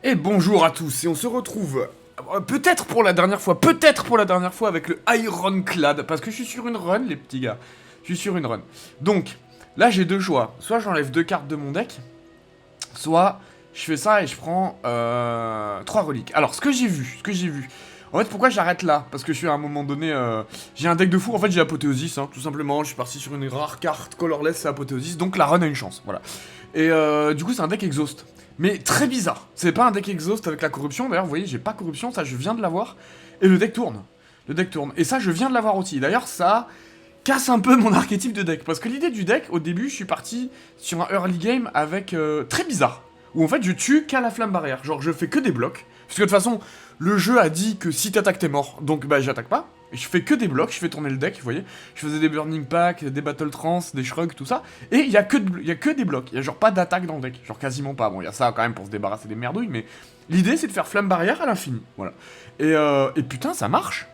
Et bonjour à tous, et on se retrouve peut-être pour la dernière fois, avec le Ironclad, parce que je suis sur une run, les petits gars. Je suis sur une run. Donc, là j'ai deux choix. Soit j'enlève deux cartes de mon deck, soit je fais ça et je prends 3 reliques. Alors, ce que j'ai vu. En fait, pourquoi j'arrête là? Parce que je suis à un moment donné, j'ai un deck de fou. En fait, j'ai Apothéosis, hein, tout simplement. Je suis parti sur une rare carte colorless, c'est Apothéosis, donc la run a une chance, voilà. Et du coup, c'est un deck exhaust. Mais très bizarre. C'est pas un deck exhaust avec la corruption. D'ailleurs, vous voyez, j'ai pas corruption, ça je viens de l'avoir. Et le deck tourne. Le deck tourne. Et ça, je viens de l'avoir aussi. D'ailleurs, ça casse un peu mon archétype de deck. Parce que l'idée du deck, au début, je suis parti sur un early game avec très bizarre. Où en fait, je tue qu'à la flamme barrière. Genre, je fais que des blocs. Parce que de toute façon, le jeu a dit que si t'attaques, t'es mort. Donc, bah, j'attaque pas. Et je fais que des blocs, je fais tourner le deck, vous voyez. Je faisais des Burning Pack, des Battle Trance, des Shrugs, tout ça. Et il y a que des blocs. Il y a genre pas d'attaque dans le deck. Genre quasiment pas. Bon, il y a ça quand même pour se débarrasser des merdouilles, mais l'idée c'est de faire flamme barrière à l'infini. Voilà. Et putain, ça marche.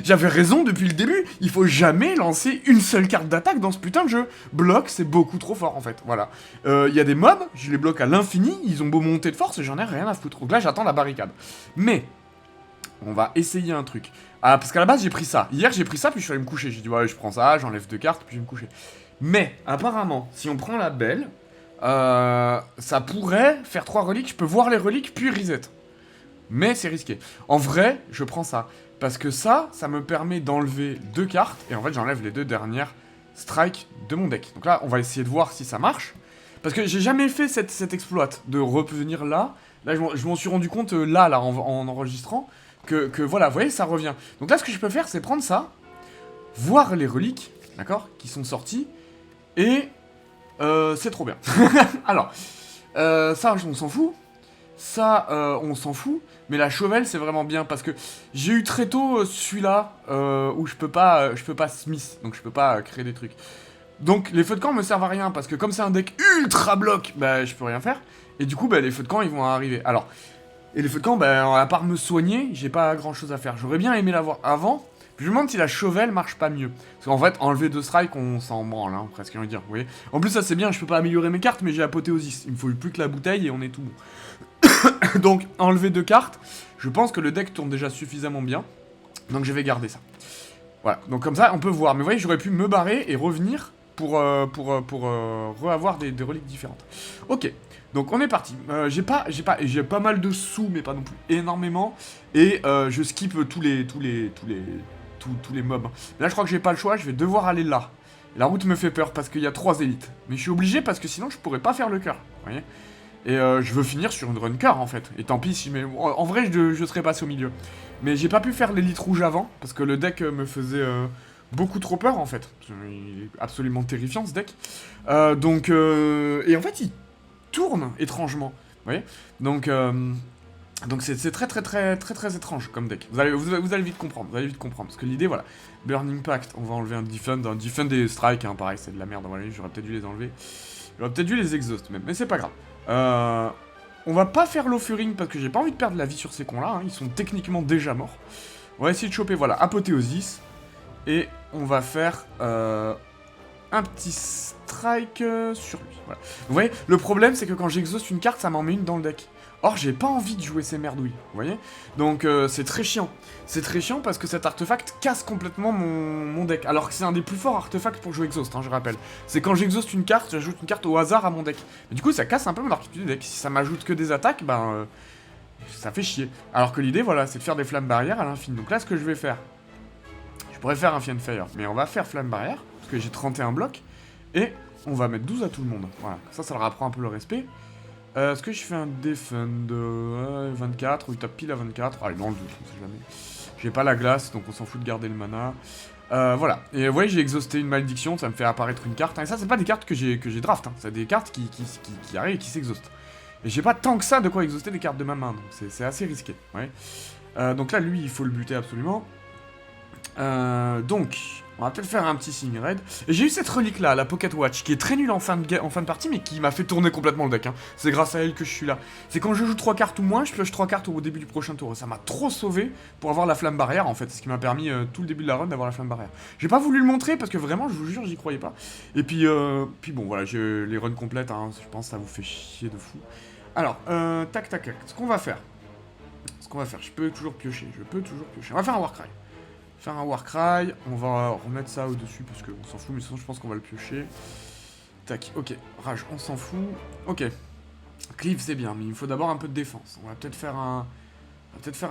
J'avais raison depuis le début. Il faut jamais lancer une seule carte d'attaque dans ce putain de jeu. Bloc, c'est beaucoup trop fort en fait. Voilà. Il y a des mobs, je les bloque à l'infini. Ils ont beau monter de force et j'en ai rien à foutre. Donc là, j'attends la barricade. Mais on va essayer un truc. Ah, parce qu'à la base, j'ai pris ça. Hier, j'ai pris ça, puis je suis allé me coucher. J'ai dit, ouais, je prends ça, j'enlève deux cartes, puis je vais me coucher. Mais, apparemment, si on prend la belle, ça pourrait faire 3 reliques. Je peux voir les reliques, puis reset. Mais c'est risqué. En vrai, je prends ça. Parce que ça me permet d'enlever 2 cartes. Et en fait, j'enlève les 2 dernières strikes de mon deck. Donc là, on va essayer de voir si ça marche. Parce que j'ai jamais fait cette exploit de revenir là. Là, je m'en suis rendu compte là, en enregistrant. Que voilà, vous voyez, ça revient. Donc là, ce que je peux faire, c'est prendre ça, voir les reliques, d'accord, qui sont sorties, et c'est trop bien. Alors, ça, on s'en fout. Ça, on s'en fout. Mais la Chauvel, c'est vraiment bien, parce que j'ai eu très tôt celui-là, où je peux pas Smith, donc je peux pas créer des trucs. Donc, les feux de camp me servent à rien, parce que comme c'est un deck ultra bloc, bah, je peux rien faire. Et du coup, bah, les feux de camp, ils vont arriver. Alors, et les feux de camp, bah, à part me soigner, j'ai pas grand chose à faire. J'aurais bien aimé l'avoir avant. Puis je me demande si la Chauvel marche pas mieux. Parce qu'en fait, enlever 2 strikes, on s'en branle, hein, presque, on va dire. Vous voyez. En plus, ça c'est bien, je peux pas améliorer mes cartes, mais j'ai Apothéosis. Il me faut plus que la bouteille et on est tout bon. Donc, enlever 2 cartes, je pense que le deck tourne déjà suffisamment bien. Donc, je vais garder ça. Voilà. Donc, comme ça, on peut voir. Mais vous voyez, j'aurais pu me barrer et revenir pour re-avoir des reliques différentes. Ok. Donc on est parti. J'ai pas mal de sous, mais pas non plus énormément. Et je skip tous les mobs. Là, je crois que j'ai pas le choix. Je vais devoir aller là. La route me fait peur parce qu'il y a 3 élites. Mais je suis obligé parce que sinon je pourrais pas faire le cœur. Vous voyez. Et je veux finir sur une run cœur en fait. Et tant pis si mais en vrai je serais passé au milieu. Mais j'ai pas pu faire l'élite rouge avant parce que le deck me faisait beaucoup trop peur en fait. Il est absolument terrifiant ce deck. Et en fait il tourne étrangement, vous voyez. Donc c'est très étrange comme deck. Vous allez vite comprendre, parce que l'idée, voilà, Burning Pact, on va enlever un defend des strikes, hein, pareil, c'est de la merde, voilà, j'aurais peut-être dû les enlever. J'aurais peut-être dû les exhaust même, mais c'est pas grave. On va pas faire l'offering parce que j'ai pas envie de perdre la vie sur ces cons-là, hein, ils sont techniquement déjà morts. On va essayer de choper, voilà, Apothéosis, et on va faire un petit strike sur lui. Voilà. Vous voyez, le problème c'est que quand j'exauce une carte, ça m'en met une dans le deck. Or, j'ai pas envie de jouer ces merdouilles, vous voyez. Donc, c'est très chiant. C'est très chiant parce que cet artefact casse complètement mon deck. Alors que c'est un des plus forts artefacts pour jouer exhaust, hein, je rappelle. C'est quand j'exauce une carte, j'ajoute une carte au hasard à mon deck. Mais du coup, ça casse un peu mon architecture du deck. Si ça m'ajoute que des attaques, ben, ça fait chier. Alors que l'idée, voilà, c'est de faire des flammes barrières à l'infini. Donc là, ce que je vais faire, je pourrais faire un Fiend Fire, mais on va faire flamme barrière, parce que j'ai 31 blocs. Et on va mettre 12 à tout le monde. Voilà, ça leur apprend un peu le respect. Est-ce que je fais un defend 24 ou il tape pile à 24? Allez, dans le doute, on sait jamais. J'ai pas la glace, donc on s'en fout de garder le mana. Voilà. Et vous voyez, j'ai exhausté une malédiction, ça me fait apparaître une carte. Et ça, c'est pas des cartes que j'ai draft, hein. C'est des cartes qui arrivent et qui s'exhaustent. Et j'ai pas tant que ça de quoi exhauster des cartes de ma main, donc c'est assez risqué. Ouais. Donc là, lui, il faut le buter absolument. Donc, on va peut-être faire un petit signe raid. Et j'ai eu cette relique là, la Pocket Watch, qui est très nulle en fin de partie, mais qui m'a fait tourner complètement le deck. Hein. C'est grâce à elle que je suis là. C'est quand je joue 3 cartes ou moins, je pioche 3 cartes au début du prochain tour. Ça m'a trop sauvé pour avoir la flamme barrière en fait. C'est ce qui m'a permis tout le début de la run d'avoir la flamme barrière. J'ai pas voulu le montrer parce que vraiment, je vous jure, j'y croyais pas. Et puis bon, voilà, j'ai les runs complètes, hein, je pense que ça vous fait chier de fou. Alors, tac, tac, tac. Ce qu'on va faire. Je peux toujours piocher. On va faire un Warcry. On va remettre ça au-dessus parce qu'on s'en fout, mais sinon je pense qu'on va le piocher. Tac, ok. Rage, on s'en fout. Ok. Cleave, c'est bien, mais il faut d'abord un peu de défense. On va peut-être faire un...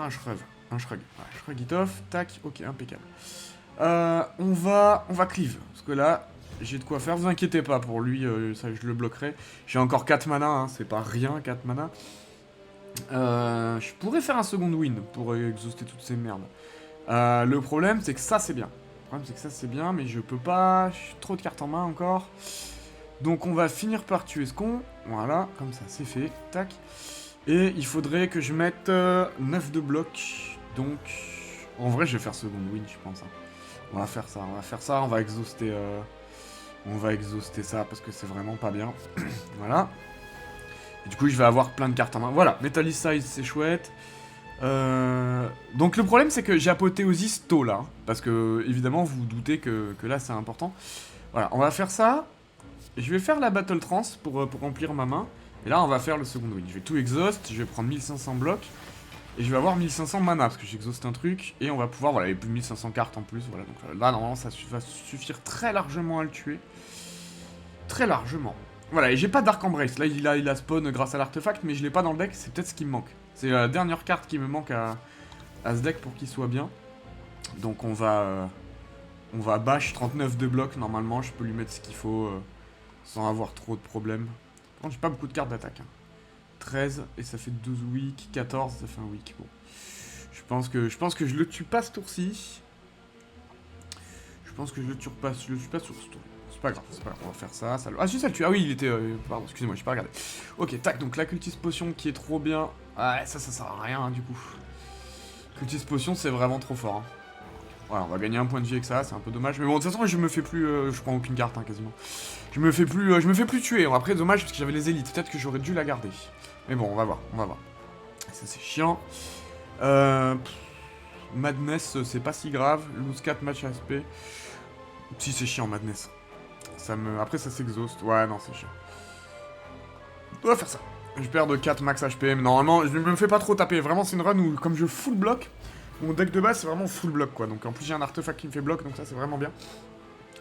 shrug. Un shrug. Ouais, shrug it off. Tac, ok, impeccable. On va cleave. Parce que là, j'ai de quoi faire. Vous inquiétez pas, pour lui, ça, je le bloquerai. J'ai encore 4 mana, hein, c'est pas rien, 4 mana. Je pourrais faire un second wind pour exhauster toutes ces merdes. Le problème, c'est que ça, c'est bien. Mais je peux pas... J'ai trop de cartes en main encore. Donc on va finir par tuer ce con. Voilà, comme ça, c'est fait. Tac. Et il faudrait que je mette 9 de bloc. Donc... En vrai, je vais faire second wind, je pense. Hein. On va faire ça. On va exhauster... ça, parce que c'est vraiment pas bien. Voilà. Et du coup, je vais avoir plein de cartes en main. Voilà, Metallicize, c'est chouette. Donc le problème, c'est que j'ai apothéosis tôt, là. Parce que, évidemment, vous vous doutez que là, c'est important. Voilà, on va faire ça. Et je vais faire la Battle Trance pour remplir ma main. Et là, on va faire le second wind. Je vais tout exhaust, je vais prendre 1500 blocs. Et je vais avoir 1500 mana, parce que j'exhauste un truc. Et on va pouvoir, voilà, il y a plus de 1500 cartes en plus. Voilà, donc là, normalement, ça va suffire très largement à le tuer. Très largement. Voilà, et j'ai pas Dark Embrace. Là, il a spawn grâce à l'artefact, mais je l'ai pas dans le deck. C'est peut-être ce qui me manque. C'est la dernière carte qui me manque à ce deck pour qu'il soit bien. Donc on va bash 39 de blocs. Normalement, je peux lui mettre ce qu'il faut sans avoir trop de problèmes. Par contre, j'ai pas beaucoup de cartes d'attaque. Hein. 13, et ça fait 12 week. 14, ça fait un week. Bon. Je pense que je le tue pas ce tour-ci. Je le tue pas sur ce tour. C'est pas grave, on va faire ça. Ah si, ça le tue. Ah oui, il était... Pardon, excusez-moi, j'ai pas regardé. Ok, tac, donc la cultiste potion qui est trop bien. Ah, ça sert à rien, hein, du coup. Cultiste potion, c'est vraiment trop fort. Hein. Voilà, on va gagner un point de vie avec ça, c'est un peu dommage. Mais bon, de toute façon, je me fais plus... je prends aucune carte, hein, quasiment. Je me fais plus tuer. Bon, après, dommage, parce que j'avais les élites. Peut-être que j'aurais dû la garder. Mais bon, on va voir. Ça, c'est chiant. Madness, c'est pas si grave. Lose 4 match ASP. Si, c'est chiant, Madness. Après, ça s'exhauste. Ouais, non, c'est chiant. On va faire ça. Je perds de 4 max HP, mais normalement, je ne me fais pas trop taper. Vraiment, c'est une run où, comme je full bloc, mon deck de base, c'est vraiment full bloc, quoi. Donc, en plus, j'ai un artefact qui me fait bloc, donc ça, c'est vraiment bien.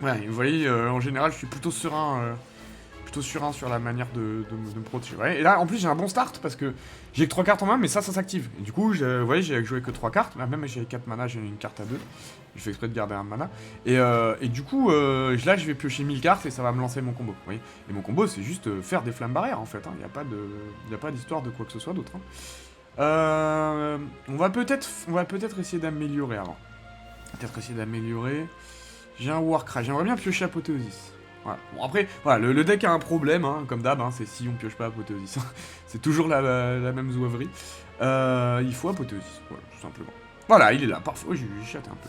Ouais, vous voyez, en général, je suis plutôt serein sur la manière de me protéger. Ouais, et là, en plus, j'ai un bon start, parce que j'ai que 3 cartes en main, mais ça s'active. Et du coup, vous voyez, j'ai joué que 3 cartes. Là, même j'ai 4 mana, j'ai une carte à 2. Je fais exprès de garder un mana. Et du coup, là, je vais piocher 1000 cartes et ça va me lancer mon combo. Vous voyez. Et mon combo, c'est juste faire des flammes barrières, en fait. Il n'y a pas d'histoire de quoi que ce soit d'autre. Hein. On va peut-être essayer d'améliorer avant. J'ai un Warcry. J'aimerais bien piocher Apothéosis. Voilà. Bon, après, voilà, le deck a un problème, hein, comme d'hab, hein, c'est si on pioche pas Apothéosis. C'est toujours la même zouaverie. Il faut Apothéosis, voilà, tout simplement. Voilà, il est là, parfait. Oh, j'ai chaté un peu.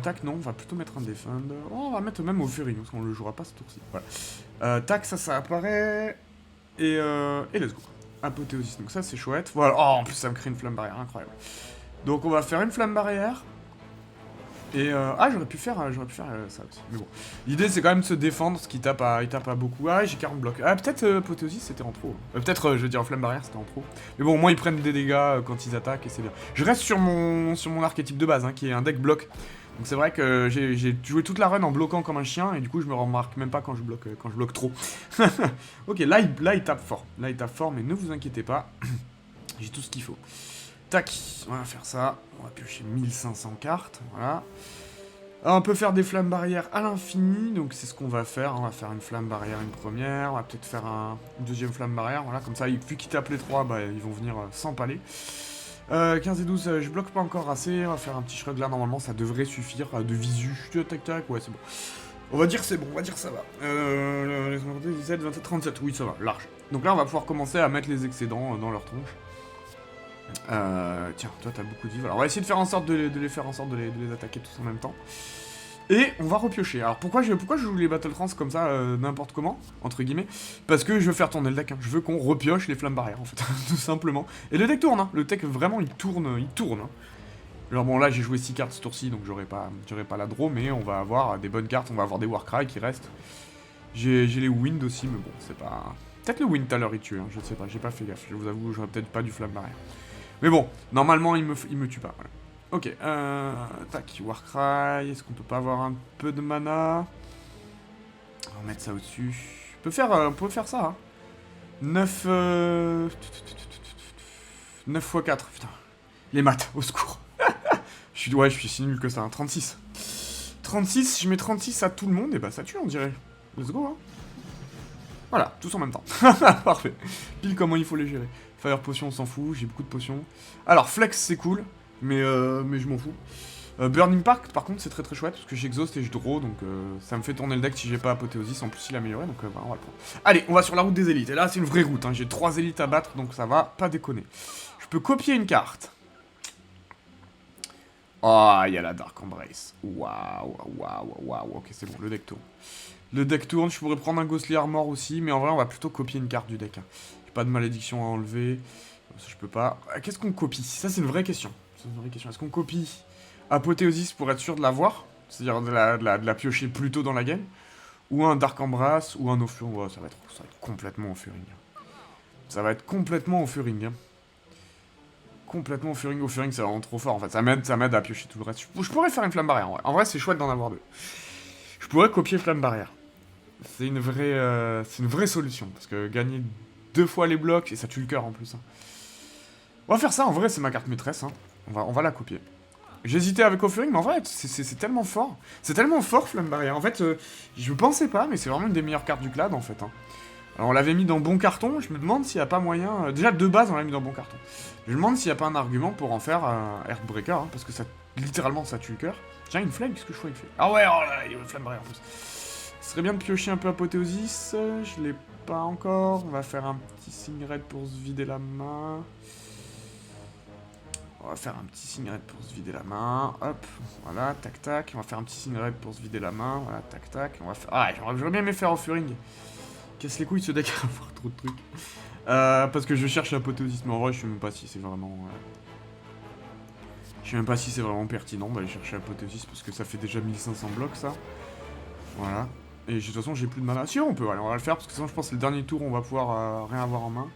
Tac, non, on va plutôt mettre un Defender. Oh, on va mettre même au Fury, parce qu'on le jouera pas ce tour-ci. Voilà. Tac, ça apparaît. Et let's go. Apothéosis, donc ça c'est chouette. Voilà, oh, en plus ça me crée une flamme barrière, incroyable. Donc on va faire une flamme barrière. Et j'aurais pu faire ça aussi. Mais bon, l'idée c'est quand même de se défendre, ce qui tape à beaucoup. Ah, j'ai 40 blocs. Ah, peut-être Apothéosis c'était en trop. Peut-être, je veux dire, flamme barrière c'était en trop. Mais bon, au moins ils prennent des dégâts quand ils attaquent et c'est bien. Je reste sur mon archétype de base, hein, qui est un deck bloc. Donc c'est vrai que j'ai joué toute la run en bloquant comme un chien, et du coup je me remarque même pas quand je bloque trop. Ok, là il tape fort. Là il tape fort, mais ne vous inquiétez pas. J'ai tout ce qu'il faut. Tac, on va faire ça. On va piocher 1500 cartes, voilà. Alors, on peut faire des flammes barrières à l'infini, donc c'est ce qu'on va faire. On va faire une flamme barrière, une première. On va peut-être faire une deuxième flamme barrière, voilà. Comme ça, vu qu'ils tapent les 3, bah, ils vont venir s'empaler. 15 et 12, je bloque pas encore assez. On va faire un petit shrug là, normalement, ça devrait suffire. De visu, tac tac, ouais, c'est bon. On va dire c'est bon, on va dire ça va. Les 17, 27, 37, oui, ça va, large. Donc là, on va pouvoir commencer à mettre les excédents dans leur tronche. Tiens, toi t'as beaucoup de vie. Alors on va essayer de faire en sorte de les attaquer tous en même temps. Et on va repiocher. Alors pourquoi je joue les Battle Trance comme ça, n'importe comment, entre guillemets? Parce que je veux faire tourner le deck, hein. Je veux qu'on repioche les flammes barrières en fait, tout simplement. Et le deck tourne, hein. Le deck vraiment il tourne. Hein. Alors bon là j'ai joué 6 cartes ce tour-ci, donc j'aurai pas la draw, mais on va avoir des bonnes cartes, on va avoir des Warcry qui restent. J'ai les Wind aussi, mais bon, c'est Peut-être le Wind tout à l'heure il tue, hein, je sais pas, j'ai pas fait gaffe. Je vous avoue, j'aurais peut-être pas du flamme barrière. Mais bon, normalement il me tue pas, voilà. Ok, tac, Warcry, est-ce qu'on peut pas avoir un peu de mana? On va mettre ça au-dessus. On peut faire ça, hein. 9... 9 x 4, putain. Les maths, au secours. Ouais, je suis si nul que ça, hein. 36. 36, je mets 36 à tout le monde, et bah ça tue, on dirait. Let's go, hein. Voilà, tous en même temps. Parfait. Pile comment il faut les gérer. Fire potion, on s'en fout, j'ai beaucoup de potions. Alors, flex, c'est cool, mais je m'en fous. Burning Park, par contre, c'est très très chouette, parce que j'exhaust et je draw, donc ça me fait tourner le deck si j'ai pas Apothéosis. En plus, il est amélioré, donc bah, on va le prendre. Allez, on va sur la route des élites. Et là, c'est une vraie route, hein. J'ai 3 élites à battre, donc ça va pas déconner. Je peux copier une carte. Oh, il y a la Dark Embrace. Waouh, waouh, waouh. Ok, c'est bon, le deck tourne. Le deck tourne, je pourrais prendre un Ghostly Armor aussi, mais en vrai, on va plutôt copier une carte du deck. Hein. J'ai pas de malédiction à enlever. Ça, je peux pas. Qu'est-ce qu'on copie? Ça, c'est une vraie question. C'est une vraie question. Est-ce qu'on copie Apothéosis pour être sûr de l'avoir? C'est-à-dire de la piocher plus tôt dans la game? Ou un Dark Embrace, ou un Offering. Ouais, ça va être complètement Offering. Ça va être complètement Offering. Hein. Complètement Offering, c'est vraiment trop fort. En fait, ça m'aide à piocher tout le reste. Je pourrais faire une flamme barrière. En vrai, c'est chouette d'en avoir 2. Je pourrais copier flamme barrière. C'est une vraie solution. Parce que gagner 2 fois les blocs, et ça tue le cœur en plus. Hein. On va faire ça, en vrai, c'est ma carte maîtresse. Hein. On va la copier. J'hésitais avec Offering, mais en vrai, c'est tellement fort. C'est tellement fort, flamme barrière. En fait, je pensais pas, mais c'est vraiment une des meilleures cartes du clad, en fait. Hein. Alors, on l'avait mis dans bon carton, je me demande s'il n'y a pas moyen... déjà, de base, on l'a mis dans bon carton. Je me demande s'il n'y a pas un argument pour en faire un Heartbreaker, hein, parce que ça, littéralement, ça tue le cœur. Tiens, une flemme, qu'est-ce que je crois qu'il fait? Ah ouais, oh là, il y a une flamme barrière en plus. Ce serait bien de piocher un peu Apothéosis, je l'ai pas encore. On va faire un petit signe raid pour se vider la main. On va faire un petit signe raid pour se vider la main. Hop, voilà, tac tac. On va faire un petit signe raid pour se vider la main. Voilà, tac tac. On va faire... Ah, j'aurais bien aimé faire Offering. Casse les couilles ce deck à avoir trop de trucs. Parce que je cherche Apothéosis, mais en vrai, je sais même pas si c'est vraiment... Je sais même pas si c'est vraiment pertinent d'aller chercher Apothéosis, parce que ça fait déjà 1500 blocs, ça. Voilà. Et de toute façon, j'ai plus de mana. Si, on peut, allez, on va le faire, parce que sinon, je pense que c'est le dernier tour, on va pouvoir rien avoir en main.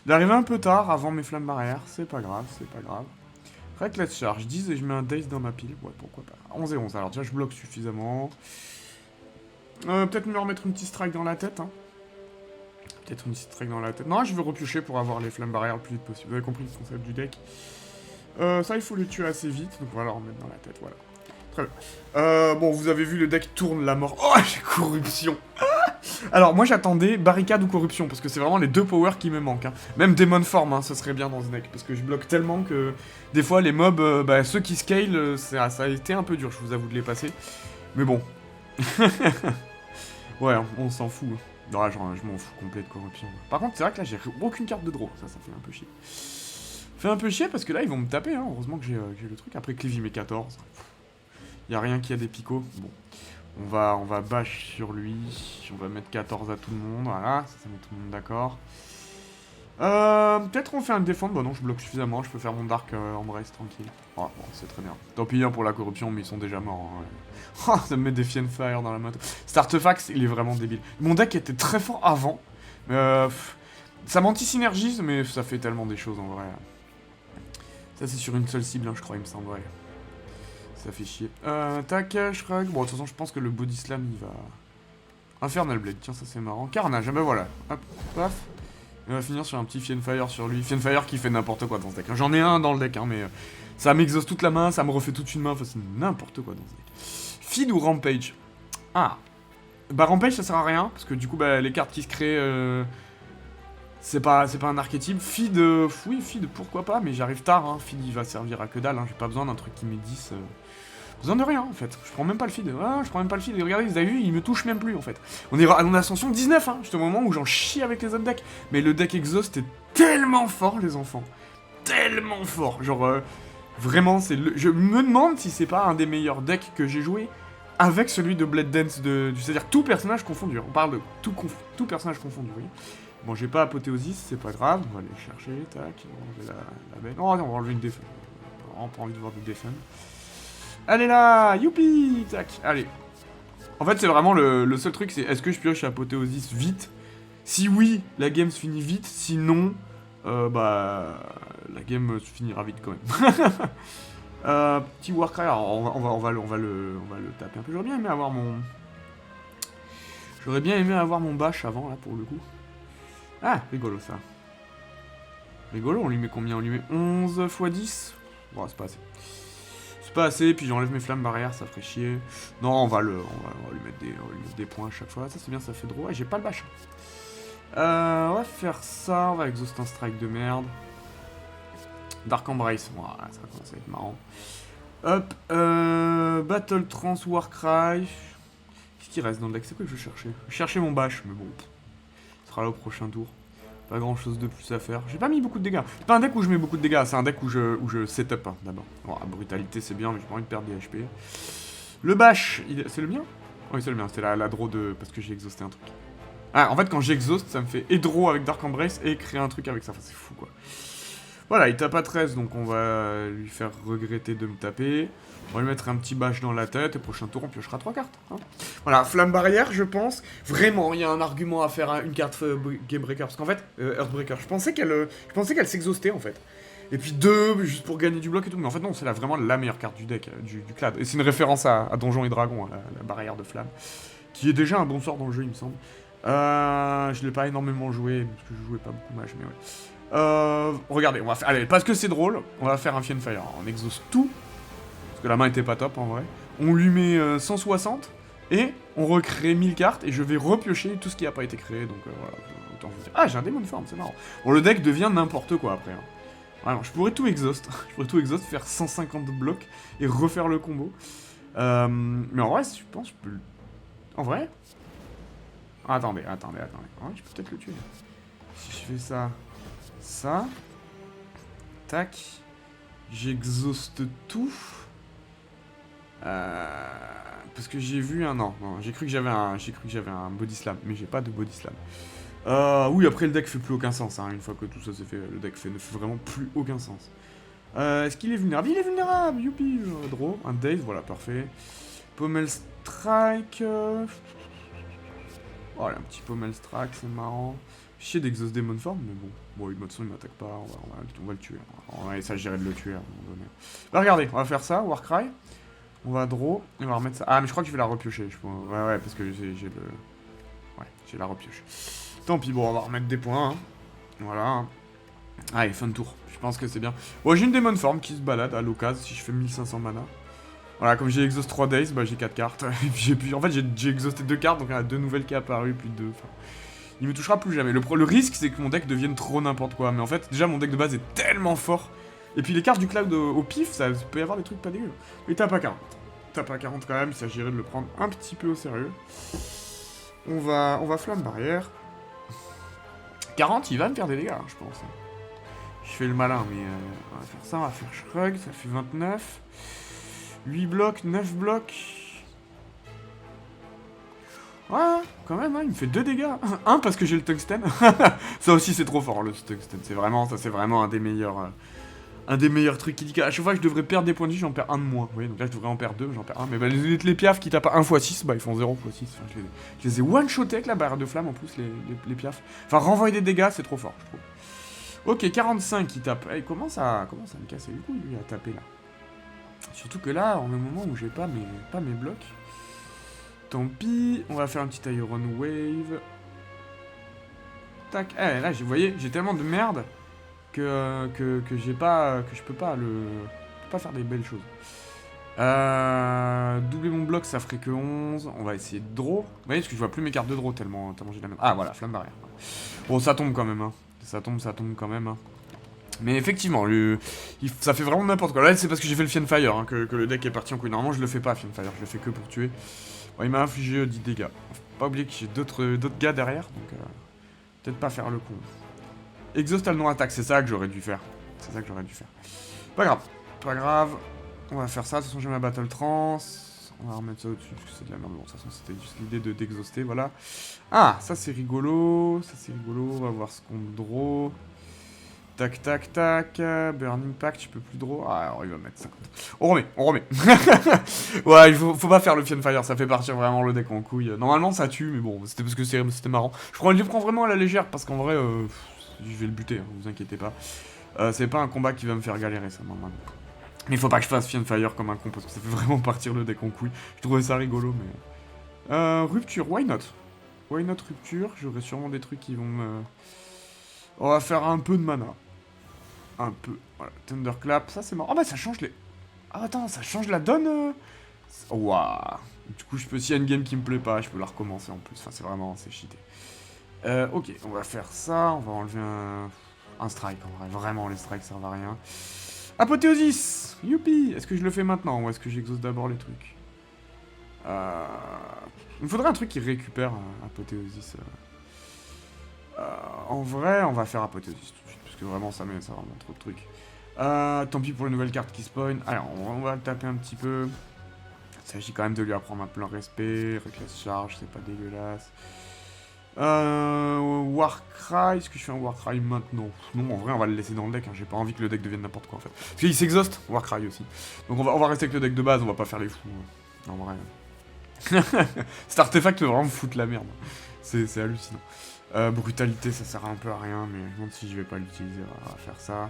D'arriver un peu tard, avant mes flammes barrières, c'est pas grave, c'est pas grave. Reckless Charge, 10 et je mets un Daze dans ma pile. Ouais, pourquoi pas. 11 et 11, alors déjà, je bloque suffisamment. Peut-être me remettre une petite strike dans la tête, hein. Peut-être une petite strike dans la tête. Non, je veux repiocher pour avoir les flammes barrières le plus vite possible. Vous avez compris le concept du deck. Ça, il faut le tuer assez vite, donc voilà, on va remettre dans la tête, voilà. Très bien. Bon, vous avez vu, le deck tourne la mort. Oh, j'ai corruption. Alors, moi, j'attendais barricade ou corruption, parce que c'est vraiment les 2 powers qui me manquent. Hein. Même Demon Form, hein, ça serait bien dans ce deck, parce que je bloque tellement que des fois, les mobs, ceux qui scale, ça a été un peu dur, je vous avoue, de les passer. Mais bon. Ouais, on s'en fout. Non, genre, je m'en fous complet de corruption. Par contre, c'est vrai que là, j'ai aucune carte de draw. Ça fait un peu chier. Fait un peu chier parce que là, ils vont me taper. Hein. Heureusement que j'ai le truc. Après, Cleavy met 14. Y a rien qui a des picots. Bon. On va bash sur lui. On va mettre 14 à tout le monde. Voilà, ça met tout le monde d'accord. Peut-être on fait un défendre. Bah non, je bloque suffisamment. Je peux faire mon Dark Embrace tranquille. Oh, bon, c'est très bien. Tant pis hein, pour la corruption, mais ils sont déjà morts. Hein, ouais. Oh, ça me met des Fiendfire dans la moto. Cet artefact, il est vraiment débile. Mon deck était très fort avant. Ça m'anti-synergise, mais ça fait tellement des choses en vrai. Ça, c'est sur une seule cible, hein, je crois, il me semble. Ouais. Ça fait chier. Tac, Shrug. Bon, de toute façon, je pense que le Body Slam, il va... Infernal Blade, tiens, ça c'est marrant. Carnage, ben voilà. Hop, paf. Et on va finir sur un petit Fiendfire sur lui. Fiendfire qui fait n'importe quoi dans ce deck. Hein. J'en ai un dans le deck, hein, mais ça m'exauce toute la main, ça me refait toute une main. Enfin, c'est n'importe quoi dans ce deck. Feed ou Rampage? Ah. Bah, Rampage, ça sert à rien, parce que du coup, bah, les cartes qui se créent... C'est pas un archétype. Feed, oui, Feed, pourquoi pas, mais j'arrive tard, hein. Feed, il va servir à que dalle, hein. J'ai pas besoin d'un truc qui met 10. Besoin de rien, en fait. Je prends même pas le feed. Ah, je prends même pas le feed. Et regardez, vous avez vu, il me touche même plus, en fait. On est en ascension 19, hein. Juste au moment où j'en chie avec les autres decks. Mais le deck Exhaust est tellement fort, les enfants. Tellement fort. Genre, vraiment, c'est le... Je me demande si c'est pas un des meilleurs decks que j'ai joué avec celui de Blade Dance. C'est-à-dire tout personnage confondu. On parle de tout personnage confondu, vous voyez. Bon, j'ai pas Apothéosis, c'est pas grave, on va aller chercher, tac, on va enlever la bête. Oh non, on va enlever une défense. J'ai vraiment pas envie de voir de défense. Allez là, youpi, tac, allez. En fait, c'est vraiment le seul truc, c'est est-ce que je pioche Apothéosis vite? Si oui, la game se finit vite, sinon, bah, la game se finira vite quand même. Petit Warcry, alors on va le taper un peu. J'aurais bien aimé avoir mon bash avant, là, pour le coup. Ah, rigolo, ça. Rigolo, on lui met combien? On lui met 11 x 10. Bon, c'est pas assez. C'est pas assez, puis j'enlève mes flammes barrières, ça ferait chier. Non, on va lui mettre des points à chaque fois. Ça, c'est bien, ça fait drôle. Ouais, j'ai pas le bash. On va faire ça, on va exhauster un strike de merde. Dark Embrace, voilà, ça commence à être marrant. Hop, Battle Trance, Warcry. Qu'est-ce qui reste dans le deck? C'est quoi que je vais chercher? Je vais chercher mon bash, mais bon, ce sera là au prochain tour. Pas grand chose de plus à faire. J'ai pas mis beaucoup de dégâts. C'est pas un deck où je mets beaucoup de dégâts, c'est un deck où je setup hein, d'abord. Bon, la brutalité c'est bien, mais j'ai pas envie de perdre des HP. Le bash, c'est le mien? Oui, c'est le mien, c'est la draw de. Parce que j'ai exhausté un truc. Ah, en fait, quand j'exhauste, ça me fait et draw avec Dark Embrace et créer un truc avec ça. Enfin, c'est fou quoi. Voilà, il tape à 13, donc on va lui faire regretter de me taper. On va lui mettre un petit bash dans la tête, et prochain tour, on piochera 3 cartes. Hein. Voilà, flamme barrière, je pense. Vraiment, il y a un argument à faire une carte Game Breaker. Parce qu'en fait, Earthbreaker, je pensais qu'elle s'exhaustait, en fait. Et puis 2, juste pour gagner du bloc et tout. Mais en fait, non, c'est vraiment la meilleure carte du deck, du clad. Et c'est une référence à Donjons et Dragons, hein, la barrière de flamme. Qui est déjà un bon sort dans le jeu, il me semble. Je l'ai pas énormément joué, parce que je jouais pas beaucoup mage, mais ouais. Regardez, on va faire. Allez, parce que c'est drôle, on va faire un Fiend Fire. On exauce tout. Parce que la main était pas top en vrai. On lui met 160 et on recrée 1000 cartes et je vais repiocher tout ce qui a pas été créé. Donc voilà, autant vous dire. Ah, j'ai un démon de forme, c'est marrant. Bon, le deck devient n'importe quoi après. Hein. Vraiment, je pourrais tout exhaust. Je pourrais tout exhaust, faire 150 blocs et refaire le combo. Mais en vrai, je pense que je peux. En vrai. Attendez. En vrai, je peux peut-être le tuer. Si je fais ça. Ça. Tac. J'exhauste tout. Parce que j'ai vu un... Non, j'ai cru que j'avais un body slam, mais j'ai pas de body slam. Oui, après le deck fait plus aucun sens, hein, une fois que tout ça c'est fait, le deck ne fait vraiment plus aucun sens. Est-ce qu'il est vulnérable? Il est vulnérable, youpi, draw, un Daze, voilà, parfait. Pommel Strike... Oh, un petit Pommel Strike, c'est marrant. Chier d'Exhaust Demon Form, mais bon. Bon, de toute façon, il m'attaque pas, on va le tuer. On va essayer de le tuer à un moment donné. Bah, regardez, on va faire ça, Warcry. On va draw, et on va remettre ça. Ah, mais je crois que je vais la repiocher. Ouais, parce que j'ai le... Ouais, j'ai la repioche. Tant pis, bon, on va remettre des points. Hein. Voilà. Allez, fin de tour. Je pense que c'est bien. Bon, j'ai une Demon Form qui se balade à l'occasion si je fais 1500 mana. Voilà, comme j'ai exhaust 3 days, bah j'ai 4 cartes. Et puis en fait, j'ai exhausté 2 cartes, donc il y en a 2 nouvelles qui sont apparues, puis 2. Enfin, il me touchera plus jamais. Le risque, c'est que mon deck devienne trop n'importe quoi. Mais en fait, déjà, mon deck de base est tellement fort. Et puis les cartes du cloud au pif, ça peut y avoir des trucs pas dégueux. Il tape à 40. Tape à 40 quand même, il s'agirait de le prendre un petit peu au sérieux. On va flamme barrière. 40, il va me faire des dégâts, hein, je pense. Je fais le malin, mais on va faire ça, on va faire shrug, ça fait 29. 8 blocs, 9 blocs. Ouais, quand même, hein, il me fait 2 dégâts. Un parce que j'ai le tungstène. Ça aussi, c'est trop fort, le tungstène. C'est vraiment un des meilleurs trucs qui dit qu'à chaque fois que je devrais perdre des points de vie, j'en perds un de moins. Vous voyez, donc là, je devrais en perdre 2, j'en perds un. Mais bah, les piafs qui tapent 1 x 6, bah, ils font 0 x 6. Enfin, je les ai one-shotés avec la barrière de flamme, en plus, les piafs. Enfin, renvoyer des dégâts, c'est trop fort, je trouve. Ok, 45, il tape. Il commence à me casser le couille, lui, à taper, là. Surtout que là, on est au moment où j'ai pas mes blocs. Tant pis, on va faire un petit Iron Wave. Tac. Là, vous voyez, j'ai tellement de merde que j'ai pas, que je peux pas faire des belles choses. Doubler mon bloc, ça ferait que 11. On va essayer de draw. Vous voyez, parce que je vois plus mes cartes de draw tellement j'ai la même. Ah, voilà, flamme barrière. Bon, ça tombe quand même, hein. Ça tombe quand même, hein. Mais effectivement, ça fait vraiment n'importe quoi. Là, c'est parce que j'ai fait le Fiend Fire hein, que le deck est parti en couille. Normalement, je le fais pas, Fiend Fire. Je le fais que pour tuer. Bon, il m'a infligé 10 dégâts. Faut pas oublier que j'ai d'autres gars derrière, donc peut-être pas faire le con. Exhaust à le non-attaque, c'est ça que j'aurais dû faire. Pas grave. On va faire ça. De toute façon, j'ai ma Battle Trance. On va remettre ça au-dessus, parce que c'est de la merde. Bon, de toute façon, c'était juste l'idée d'exhauster, voilà. Ah, ça c'est rigolo. On va voir ce qu'on draw. Tac, tac, tac. Burning Pact, je peux plus draw. Ah, alors il va mettre 50. On remet, on remet. Ouais, faut pas faire le Fiend Fire, ça fait partir vraiment le deck en couille. Normalement, ça tue, mais bon, c'était parce que c'était marrant. Je le prends vraiment à la légère, parce qu'en vrai, je vais le buter, hein, vous inquiétez pas. C'est pas un combat qui va me faire galérer, ça, normalement. Mais faut pas que je fasse Fiend Fire comme un con, parce que ça fait vraiment partir le deck en couille. Je trouvais ça rigolo, mais... rupture, why not? Why not rupture? J'aurai sûrement des trucs qui vont me... On va faire un peu de mana. Un peu. Voilà, Thunderclap, ça c'est marrant. Ah bah ça change les... Ah attends, ça change la donne Waouh. Du coup, je peux, s'il y a une game qui me plaît pas, je peux la recommencer en plus. Enfin, c'est vraiment, c'est cheaté. Ok, on va faire ça. On va enlever un strike en vrai. Vraiment, les strikes servent à rien. Apothéosis. Youpi. Est-ce que je le fais maintenant ou est-ce que j'exauce d'abord les trucs Il me faudrait un truc qui récupère Apothéosis. En vrai, on va faire Apothéosis tout de suite, parce que vraiment, ça met vraiment trop de trucs. Tant pis pour les nouvelles cartes qui spawn. Alors, on va le taper un petit peu. Il s'agit quand même de lui apprendre un plein respect. Reckless Charge, c'est pas dégueulasse. Warcry, est-ce que je fais un Warcry maintenant? Non, en vrai, on va le laisser dans le deck. Hein. J'ai pas envie que le deck devienne n'importe quoi, en fait. Parce qu'il s'exhauste, Warcry aussi. Donc on va rester avec le deck de base, on va pas faire les fous. En vrai. Cet artefact peut vraiment me foutre la merde. C'est hallucinant. Brutalité, ça sert un peu à rien, mais je me demande si je vais pas l'utiliser. On va faire ça.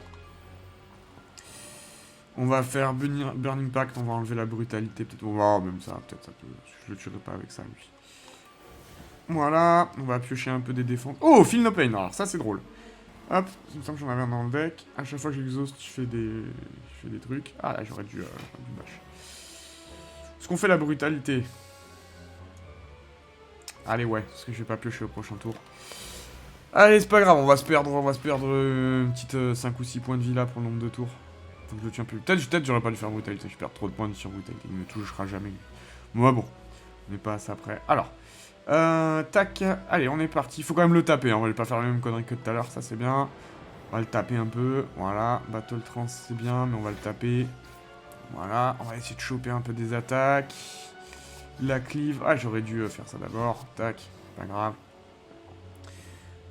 On va faire Burning Pact, on va enlever la brutalité, peut-être. On va même ça, peut-être ça peut. Je le tuerai pas avec ça, lui. Voilà, on va piocher un peu des défenses. Oh, Feel No Pain, alors ça c'est drôle. Hop, il me semble que j'en avais un dans le deck. À chaque fois que j'exauce, je fais des trucs. Ah là, j'aurais dû bash. Est-ce qu'on fait la brutalité? Allez, ouais, parce que je vais pas piocher au prochain tour. Allez, c'est pas grave, on va se perdre une petite 5 ou 6 points de vie là pour le nombre de tours. Faut que je le tiens plus. Peut-être j'aurais pas dû faire brutalité, je perds trop de points sur brutalité, il me touchera jamais. Moi bon, on n'est pas assez après. Alors, tac, allez, on est parti. Faut quand même le taper, hein. On va pas faire la même connerie que tout à l'heure, ça c'est bien. On va le taper un peu, voilà. Battle Trance c'est bien, mais on va le taper. Voilà, on va essayer de choper un peu des attaques. La cleave, ah j'aurais dû faire ça d'abord, tac, pas grave.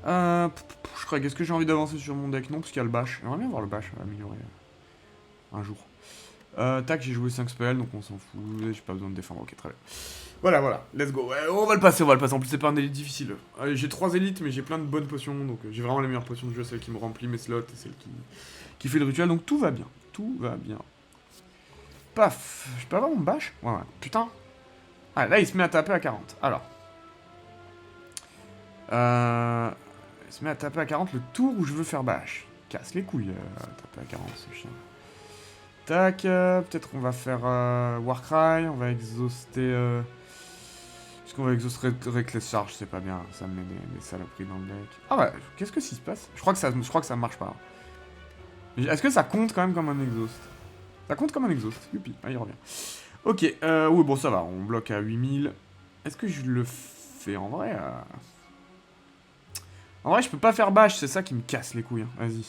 Je crois, qu'est-ce que j'ai envie d'avancer sur mon deck? Non, parce qu'il y a le bash. J'aimerais bien voir le bash améliorer un jour. Tac, j'ai joué 5 spells, donc on s'en fout. J'ai pas besoin de défendre, ok, très bien. Voilà, let's go. Ouais, on va le passer. En plus, c'est pas un élite difficile. J'ai 3 élites, mais j'ai plein de bonnes potions, donc j'ai vraiment les meilleures potions de jeu, celle qui me remplit mes slots et celle qui fait le rituel, donc tout va bien. Tout va bien. Paf, je peux avoir mon bash? Ouais, putain. Ah, là, il se met à taper à 40. Alors. Il se met à taper à 40 le tour où je veux faire bash. Casse les couilles, taper à 40, ce chien. Tac, peut-être on va faire Warcry, on va exhauster... Est-ce qu'on va exhauster Reckless Charge? C'est pas bien, ça me met des saloperies dans le deck. Ah ouais, qu'est-ce que s'il se passe? Je crois que ça marche pas. Est-ce que ça compte quand même comme un exhaust? Ça compte comme un exhaust, youpi, ah, il revient. Ok, oui, bon, ça va, on bloque à 8000. Est-ce que je le fais en vrai En vrai, je peux pas faire bash, c'est ça qui me casse les couilles, hein. Vas-y.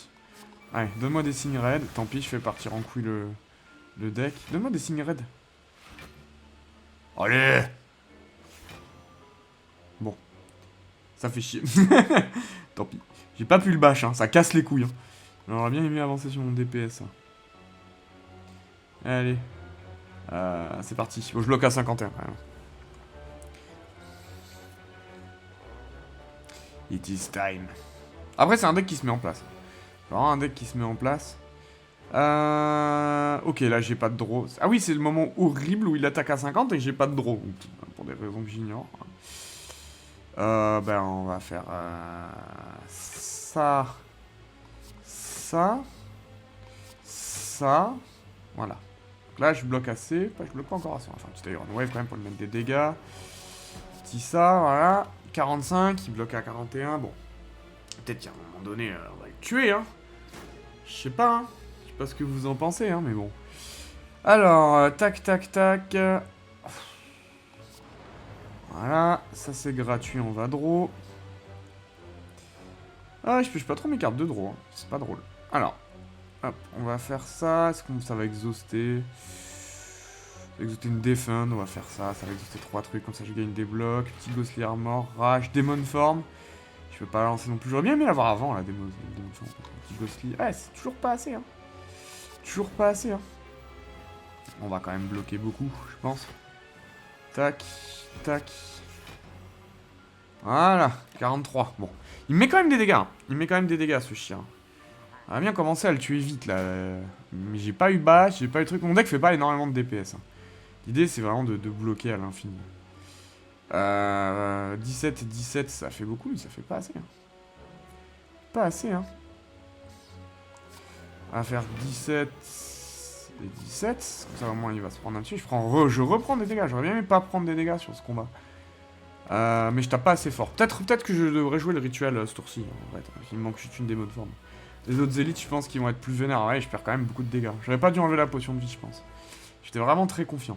Allez, donne-moi des signes raids. Tant pis, je fais partir en couille le deck. Donne-moi des signes raids. Allez! Bon. Ça fait chier. Tant pis. J'ai pas pu le bash, hein. Ça casse les couilles, hein. J'aurais bien aimé avancer sur mon DPS. Hein. Allez. C'est parti. Bon, je bloque à 51 quand même. It is time. Après, c'est un deck qui se met en place. Alors, un deck qui se met en place. Ok, là, j'ai pas de draw. Ah oui, c'est le moment horrible où il attaque à 50 et j'ai pas de draw. Pour des raisons que j'ignore. Ben, on va faire... ça. Ça. Ça. Voilà. Donc là, je bloque assez. Enfin, je bloque pas encore assez. Enfin, petit Iron Wave quand même pour lui mettre des dégâts. Petit ça, voilà. 45, il bloque à 41. Bon. Peut-être qu'à un moment donné, on va le tuer, hein. Je sais pas, hein. Je sais pas ce que vous en pensez, hein, mais bon. Alors, tac, tac, tac. Voilà, ça c'est gratuit, on va draw. Ah, je pêche pas trop mes cartes de draw, hein. C'est pas drôle. Alors, hop, on va faire ça. Est-ce que ça va exhauster? Exhauster une défunte, on va faire ça. Ça va exhauster 3 trucs, comme ça je gagne des blocs. Petit Ghostly Armor, Rage, Demon Form. Je Je peux pas la lancer non plus. J'aurais bien aimé l'avoir avant, la démo. Petit Ghostly. Ouais, c'est toujours pas assez, hein. Toujours pas assez, hein. On va quand même bloquer beaucoup, je pense. Tac, tac. Voilà, 43. Bon. Il me met quand même des dégâts. Hein. Il me met quand même des dégâts, ce chien. On va bien commencer à le tuer vite, là. Mais j'ai pas eu bash, j'ai pas eu truc. Mon deck fait pas énormément de DPS. Hein. L'idée, c'est vraiment de bloquer à l'infini. 17 et 17, ça fait beaucoup, mais ça fait pas assez. Hein. Pas assez, hein. On va faire 17 et 17. Comme ça, au moins, il va se prendre un dessus. Je reprends des dégâts. J'aurais bien aimé pas prendre des dégâts sur ce combat. Mais je tape pas assez fort. Peut-être que je devrais jouer le rituel ce tour-ci. En fait. Il me manque juste une démo de forme. Les autres élites, je pense qu'ils vont être plus vénères. Ouais, je perds quand même beaucoup de dégâts. J'aurais pas dû enlever la potion de vie, je pense. J'étais vraiment très confiant.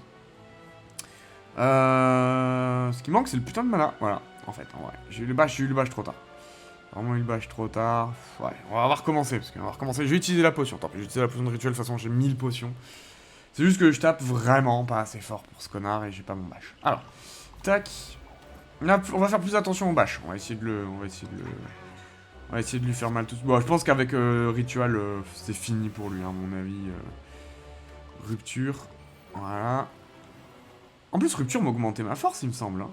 Ce qui manque, c'est le putain de mana. Voilà, en fait, en vrai. J'ai eu le bash trop tard. Vraiment eu le bash trop tard. Ouais, on va recommencer, parce qu'on va recommencer. Je vais utiliser la potion. Tant pis, j'ai utilisé la potion de rituel, de toute façon, j'ai 1000 potions. C'est juste que je tape vraiment pas assez fort pour ce connard et j'ai pas mon bash. Alors, tac. Là, on va faire plus attention au bash. On va essayer de lui faire mal tout. Bon, je pense qu'avec rituel, c'est fini pour lui, à mon avis. Rupture. Voilà. En plus, rupture m'augmentait ma force, il me semble. Hein.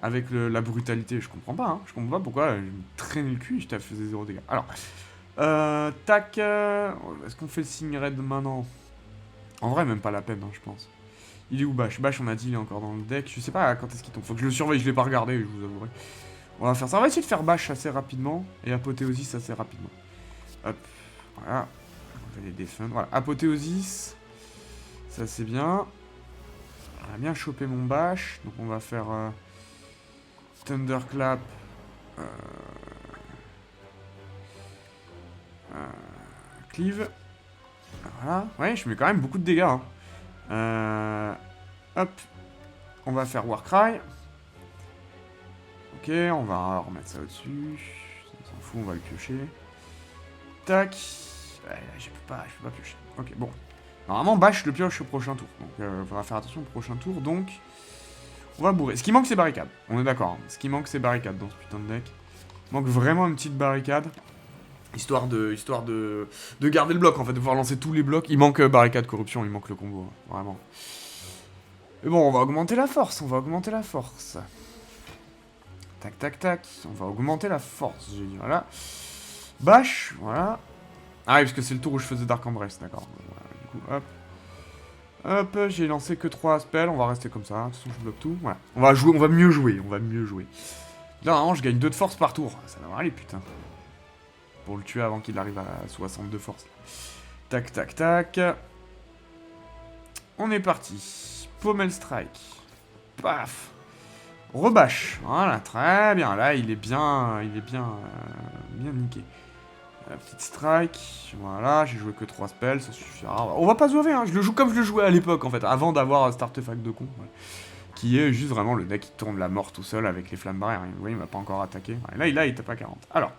Avec la brutalité, je comprends pas. Hein. Je comprends pas pourquoi je me traînais le cul et je t'ai fait 0 dégâts. Alors, tac. Est-ce qu'on fait le signe raid maintenant? En vrai, même pas la peine, hein, je pense. Il est où Bash? Bash, on a dit, il est encore dans le deck. Je sais pas quand est-ce qu'il tombe. Faut que je le surveille, je l'ai pas regardé, je vous avouerai. On va faire ça. On va essayer de faire Bash assez rapidement. Et Apothéosis assez rapidement. Hop. Voilà. On va les défendre. Voilà. Apothéosis. Ça, c'est bien. On a bien chopé mon Bash. Donc, on va faire Thunderclap. Cleave. Voilà. Ouais, je mets quand même beaucoup de dégâts. Hein. Hop. On va faire Warcry. Ok, on va remettre ça au-dessus. On s'en fout, on va le piocher. Tac. Ouais, je peux pas piocher. Ok, bon. Normalement, Bash le pioche au prochain tour. Donc, il faudra faire attention au prochain tour. Donc, on va bourrer. Ce qui manque, c'est barricade. On est d'accord. Hein. Ce qui manque, c'est barricade dans ce putain de deck. Il manque vraiment une petite barricade. Histoire de garder le bloc, en fait, de pouvoir lancer tous les blocs. Il manque barricade, corruption, il manque le combo, hein, vraiment. Mais bon, on va augmenter la force, Tac, tac, tac, on va augmenter la force, j'ai dit, voilà. Bash, voilà. Ah oui, parce que c'est le tour où je faisais Dark Embrace, d'accord. Voilà, du coup, hop. Hop, j'ai lancé que 3 spells, on va rester comme ça, de toute façon je bloque tout. Voilà, on va mieux jouer. Là, normalement, je gagne 2 de force par tour, ça va aller, putain. Pour le tuer avant qu'il arrive à 62 force. Tac, tac, tac. On est parti. Pommel Strike. Paf. Rebâche. Voilà, très bien. Là, il est bien niqué. La petite strike. Voilà, j'ai joué que 3 spells, ça suffira. On va pas sauver, hein. Je le joue comme je le jouais à l'époque, en fait, avant d'avoir cet artefact de con. Ouais. Qui est juste vraiment le deck qui tourne la mort tout seul avec les flammes barrières. Vous voyez, il m'a pas encore attaqué. Ouais, là, il tape à 40. Alors.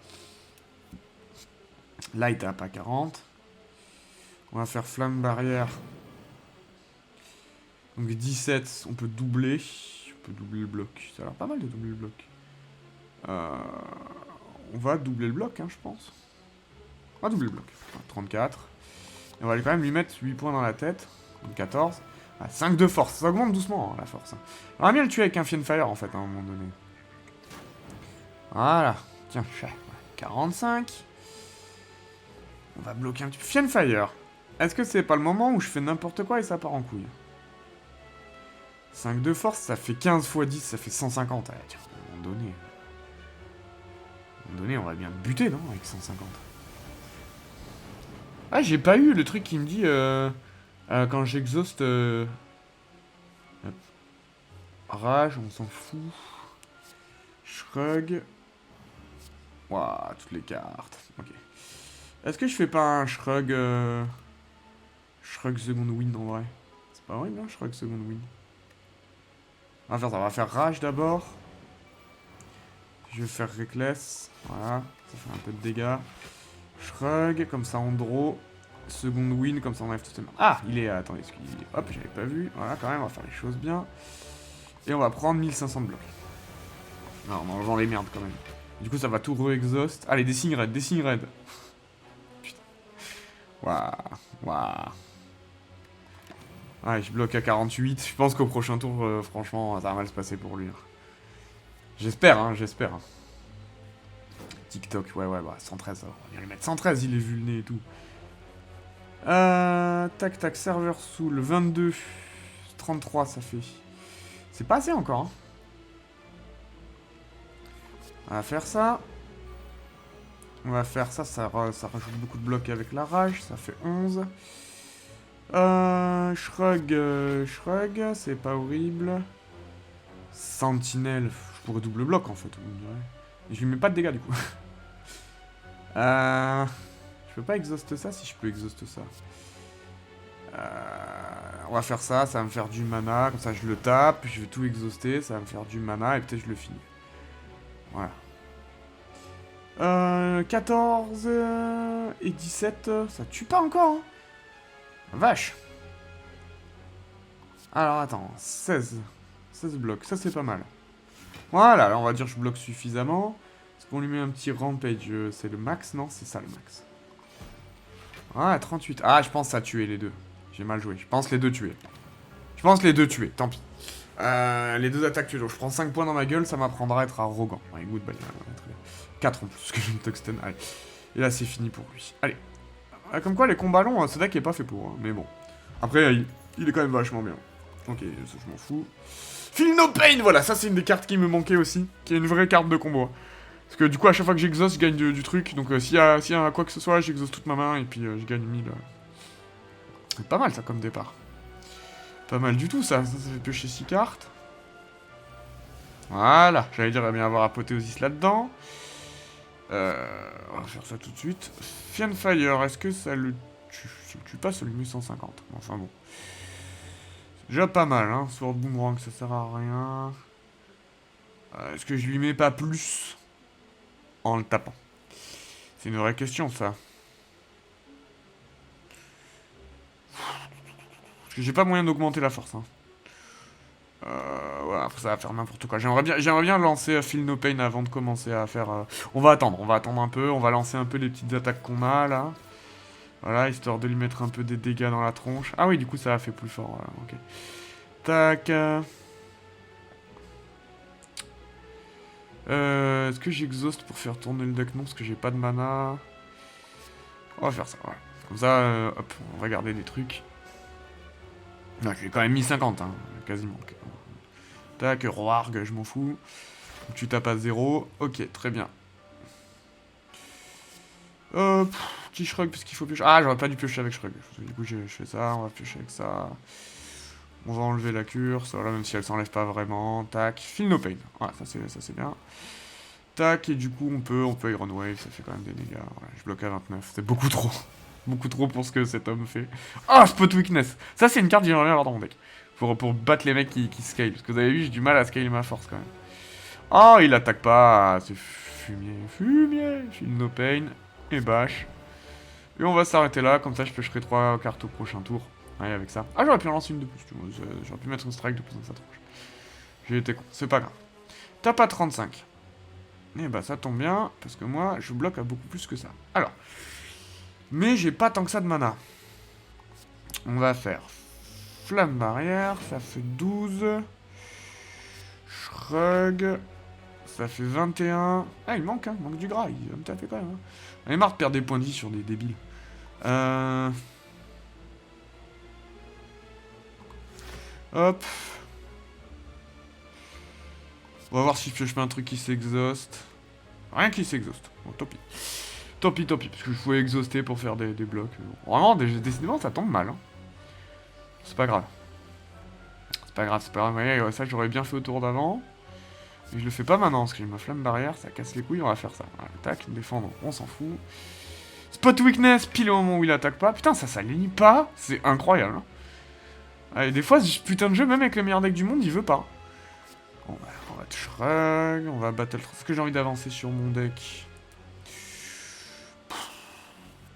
Là, il tape à 40. On va faire flamme barrière. Donc 17, on peut doubler. On peut doubler le bloc. Ça a l'air pas mal de doubler le bloc. On va doubler le bloc, hein, je pense. On va doubler le bloc. 34. Et on va quand même lui mettre 8 points dans la tête. Donc 14. Ah, 5 de force. Ça augmente doucement, hein, la force. On va bien le tuer avec un Fiendfire, en fait, à un moment donné. Voilà. Tiens, 45. On va bloquer un petit peu. Fiendfire. Est-ce que c'est pas le moment où je fais n'importe quoi et ça part en couille? 5 de force, ça fait 15 x 10, ça fait 150. Ah, tiens, à un moment donné, on va bien buter, non, avec 150. Ah, j'ai pas eu le truc qui me dit, quand j'exhauste... Rage, on s'en fout. Shrug. Waouh, toutes les cartes. Ok. Est-ce que je fais pas un Shrug... Shrug Second Wind, en vrai? C'est pas horrible, hein, Shrug Second Wind. On va faire ça, on va faire Rage d'abord. Je vais faire Reckless. Voilà, ça fait un peu de dégâts. Shrug, comme ça on draw. Second Wind, comme ça on enlève tout ça. Ah, il est... Attendez, excusez-moi. Hop, j'avais pas vu. Voilà, quand même, on va faire les choses bien. Et on va prendre 1500 de blocs. Non, en enlevant les merdes quand même. Du coup, ça va tout re-exhaust. Allez, des signes raid, des signes raid. Putain. Waouh, waouh. Ouais, je bloque à 48. Je pense qu'au prochain tour, franchement, ça va mal se passer pour lui. J'espère, hein, j'espère. TikTok, ouais, bah, 113, on va bien lui mettre 113, il est vu le nez et tout. Tac, tac, serveur sous le 22. 33, ça fait. C'est pas assez encore, hein. On va faire ça. On va faire ça, ça rajoute beaucoup de blocs avec la rage, ça fait 11. Shrug, c'est pas horrible. Sentinelle, je pourrais double bloc en fait, on dirait. Et je lui mets pas de dégâts du coup. Je peux pas exhaust ça si je peux exhaust ça. On va faire ça, ça va me faire du mana, comme ça je le tape, je vais tout exhauster, ça va me faire du mana et peut-être je le finis. Voilà. 14 et 17, ça tue pas encore, hein. Vache. Alors attends, 16 blocs, ça c'est pas mal. Voilà, là on va dire que je bloque suffisamment. Est-ce qu'on lui met un petit rampage, c'est le max? Non, c'est ça le max. Ah, 38. Ah, je pense que ça a tué les deux. J'ai mal joué. Je pense les deux tuer. Tant pis. Les deux attaques tuées. Donc je prends 5 points dans ma gueule, ça m'apprendra à être arrogant. Ouais, goodbye. 4 en plus, parce que j'ai une Tuxten. Allez. Et là, c'est fini pour lui. Allez. Comme quoi, les combats longs, ce deck est pas fait pour. Hein, mais bon. Après, il est quand même vachement bien. Ok, ça, je m'en fous. Feel No Pain, voilà. Ça, c'est une des cartes qui me manquait aussi. Qui est une vraie carte de combo. Parce que du coup, à chaque fois que j'exauce, je gagne du truc. Donc, s'il y a quoi que ce soit, j'exauce toute ma main. Et puis, je gagne 1000. C'est pas mal, ça, comme départ. Pas mal du tout, ça. Ça fait piocher 6 cartes. Voilà. J'allais dire, il va bien avoir Apothéosis là-dedans. On va faire ça tout de suite. Fianfire, est-ce que ça le tue? Ça le tue pas, ça lui met 150. Enfin bon. C'est déjà pas mal, hein. Sword Boomerang, ça sert à rien. Est-ce que je lui mets pas plus en le tapant? C'est une vraie question, ça. Parce que j'ai pas moyen d'augmenter la force, hein. Voilà, après ça va faire n'importe quoi. J'aimerais bien lancer Feel No Pain avant de commencer à faire... On va attendre un peu. On va lancer un peu les petites attaques qu'on a, là. Voilà, histoire de lui mettre un peu des dégâts dans la tronche. Ah oui, du coup, ça a fait plus fort, voilà, ok. Tac. Est-ce que j'exhauste pour faire tourner le deck? Non, parce que j'ai pas de mana. On va faire ça, voilà. Comme ça, hop, on va garder des trucs. Non, j'ai quand même mis 50, hein, quasiment. Okay. Tac, Roarg, je m'en fous. Tu tapes à 0. Ok, très bien. Petit Shrug, parce qu'il faut piocher. Ah, j'aurais pas dû piocher avec Shrug. Du coup, je fais ça, on va piocher avec ça. On va enlever la cure, ça, voilà, même si elle s'enlève pas vraiment. Tac, Feel No Pain. Voilà, ça c'est bien. Tac, et du coup, on peut Iron Wave, ça fait quand même des dégâts. Voilà, je bloque à 29, c'est beaucoup trop. Beaucoup trop pour ce que cet homme fait. Ah, Spot Weakness. Ça, c'est une carte que j'aimerais bien avoir dans mon deck. Pour battre les mecs qui scale. Parce que vous avez vu, j'ai du mal à scaler ma force quand même. Oh, il attaque pas. C'est fumier. Feel No Pain. Et bash. Et on va s'arrêter là. Comme ça, je pêcherai 3 cartes au prochain tour. Allez, avec ça. Ah, j'aurais pu en lancer une de plus. J'aurais pu mettre un strike de plus dans sa tronche. J'ai été con. C'est pas grave. Tape à 35. Et bah, ça tombe bien. Parce que moi, je bloque à beaucoup plus que ça. Alors. Mais j'ai pas tant que ça de mana. On va faire Flamme Barrière, ça fait 12. Shrug, ça fait 21. Ah, il manque du gras, il va me taper quand même. Hein. On est marre de perdre des points de vie sur des débiles. Hop. On va voir si je pioche pas un truc qui s'exhauste. Rien qui s'exhauste. Bon, tant pis. Tant pis, parce que je pouvais exhauster pour faire des blocs. Vraiment, décidément, ça tombe mal. Hein. C'est pas grave. C'est pas grave. Ouais, ça, j'aurais bien fait au tour d'avant. Mais je le fais pas maintenant, parce que j'ai ma flamme barrière, ça casse les couilles, on va faire ça. Voilà, tac, défendre, on s'en fout. Spot Weakness, pile au moment où il attaque pas. Putain, ça s'aligne pas. C'est incroyable. Hein. Allez, des fois, ce putain de jeu, même avec le meilleur deck du monde, il veut pas. Bon, bah, on va Shrug, on va Battle... Est-ce que j'ai envie d'avancer sur mon deck?